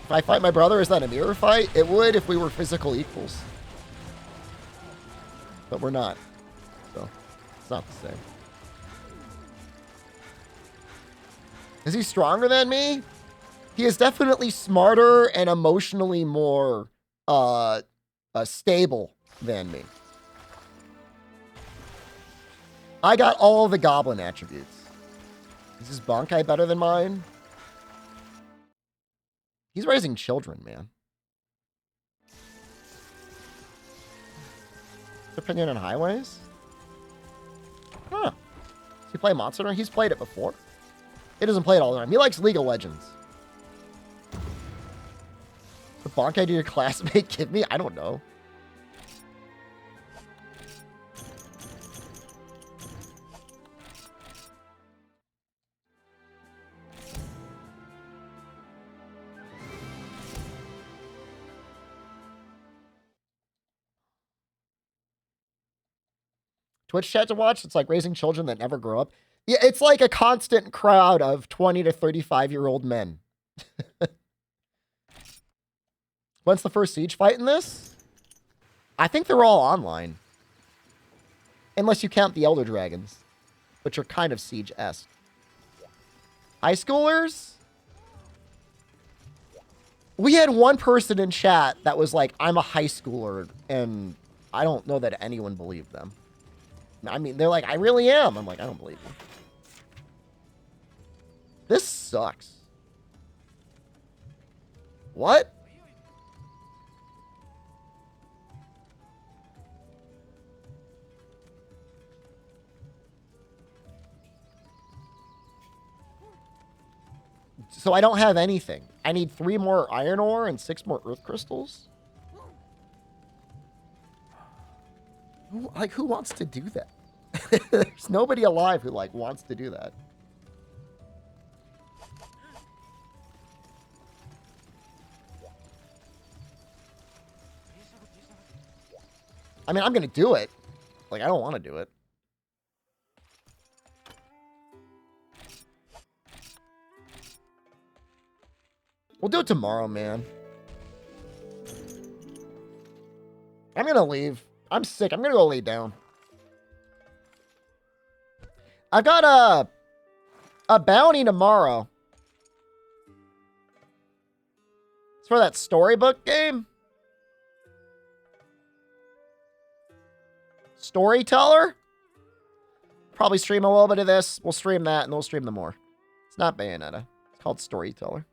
If I fight my brother, is that a mirror fight? It would if we were physical equals. But we're not. So, it's not the same. Is he stronger than me? He is definitely smarter and emotionally more stable than me. I got all the goblin attributes. Is his Bankai better than mine? He's raising children, man. Opinion on highways? Huh. Does he play Monster Hunter? He's played it before. He doesn't play it all the time. He likes League of Legends. The Bankai did your classmate give me? I don't know. Twitch chat to watch. It's like raising children that never grow up. Yeah, it's like a constant crowd of 20 to 35-year-old men. When's the first siege fight in this? I think they're all online. Unless you count the Elder Dragons, which are kind of siege-esque. High schoolers? We had one person in chat that was like, I'm a high schooler, and I don't know that anyone believed them. I mean, they're like, I really am. I'm like, I don't believe you. This sucks. What? So I don't have anything. I need 3 more iron ore and 6 more earth crystals. Who wants to do that? There's nobody alive who, like, wants to do that. I mean, I'm going to do it. Like, I don't want to do it. We'll do it tomorrow, man. I'm going to leave. I'm sick. I'm going to go lay down. I've got a bounty tomorrow. It's for that storybook game. Storyteller? Probably stream a little bit of this. We'll stream that, and we'll stream the more. It's not Bayonetta. It's called Storyteller.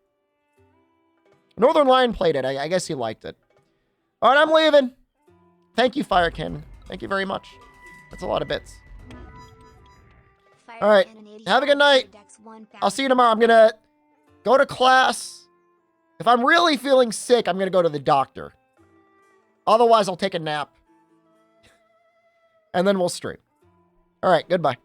Northern Lion played it. I guess he liked it. All right, I'm leaving. Thank you, Fire Cannon. Thank you very much. That's a lot of bits. All right. Have a good night. I'll see you tomorrow. I'm going to go to class. If I'm really feeling sick, I'm going to go to the doctor. Otherwise, I'll take a nap. And then we'll stream. All right. Goodbye.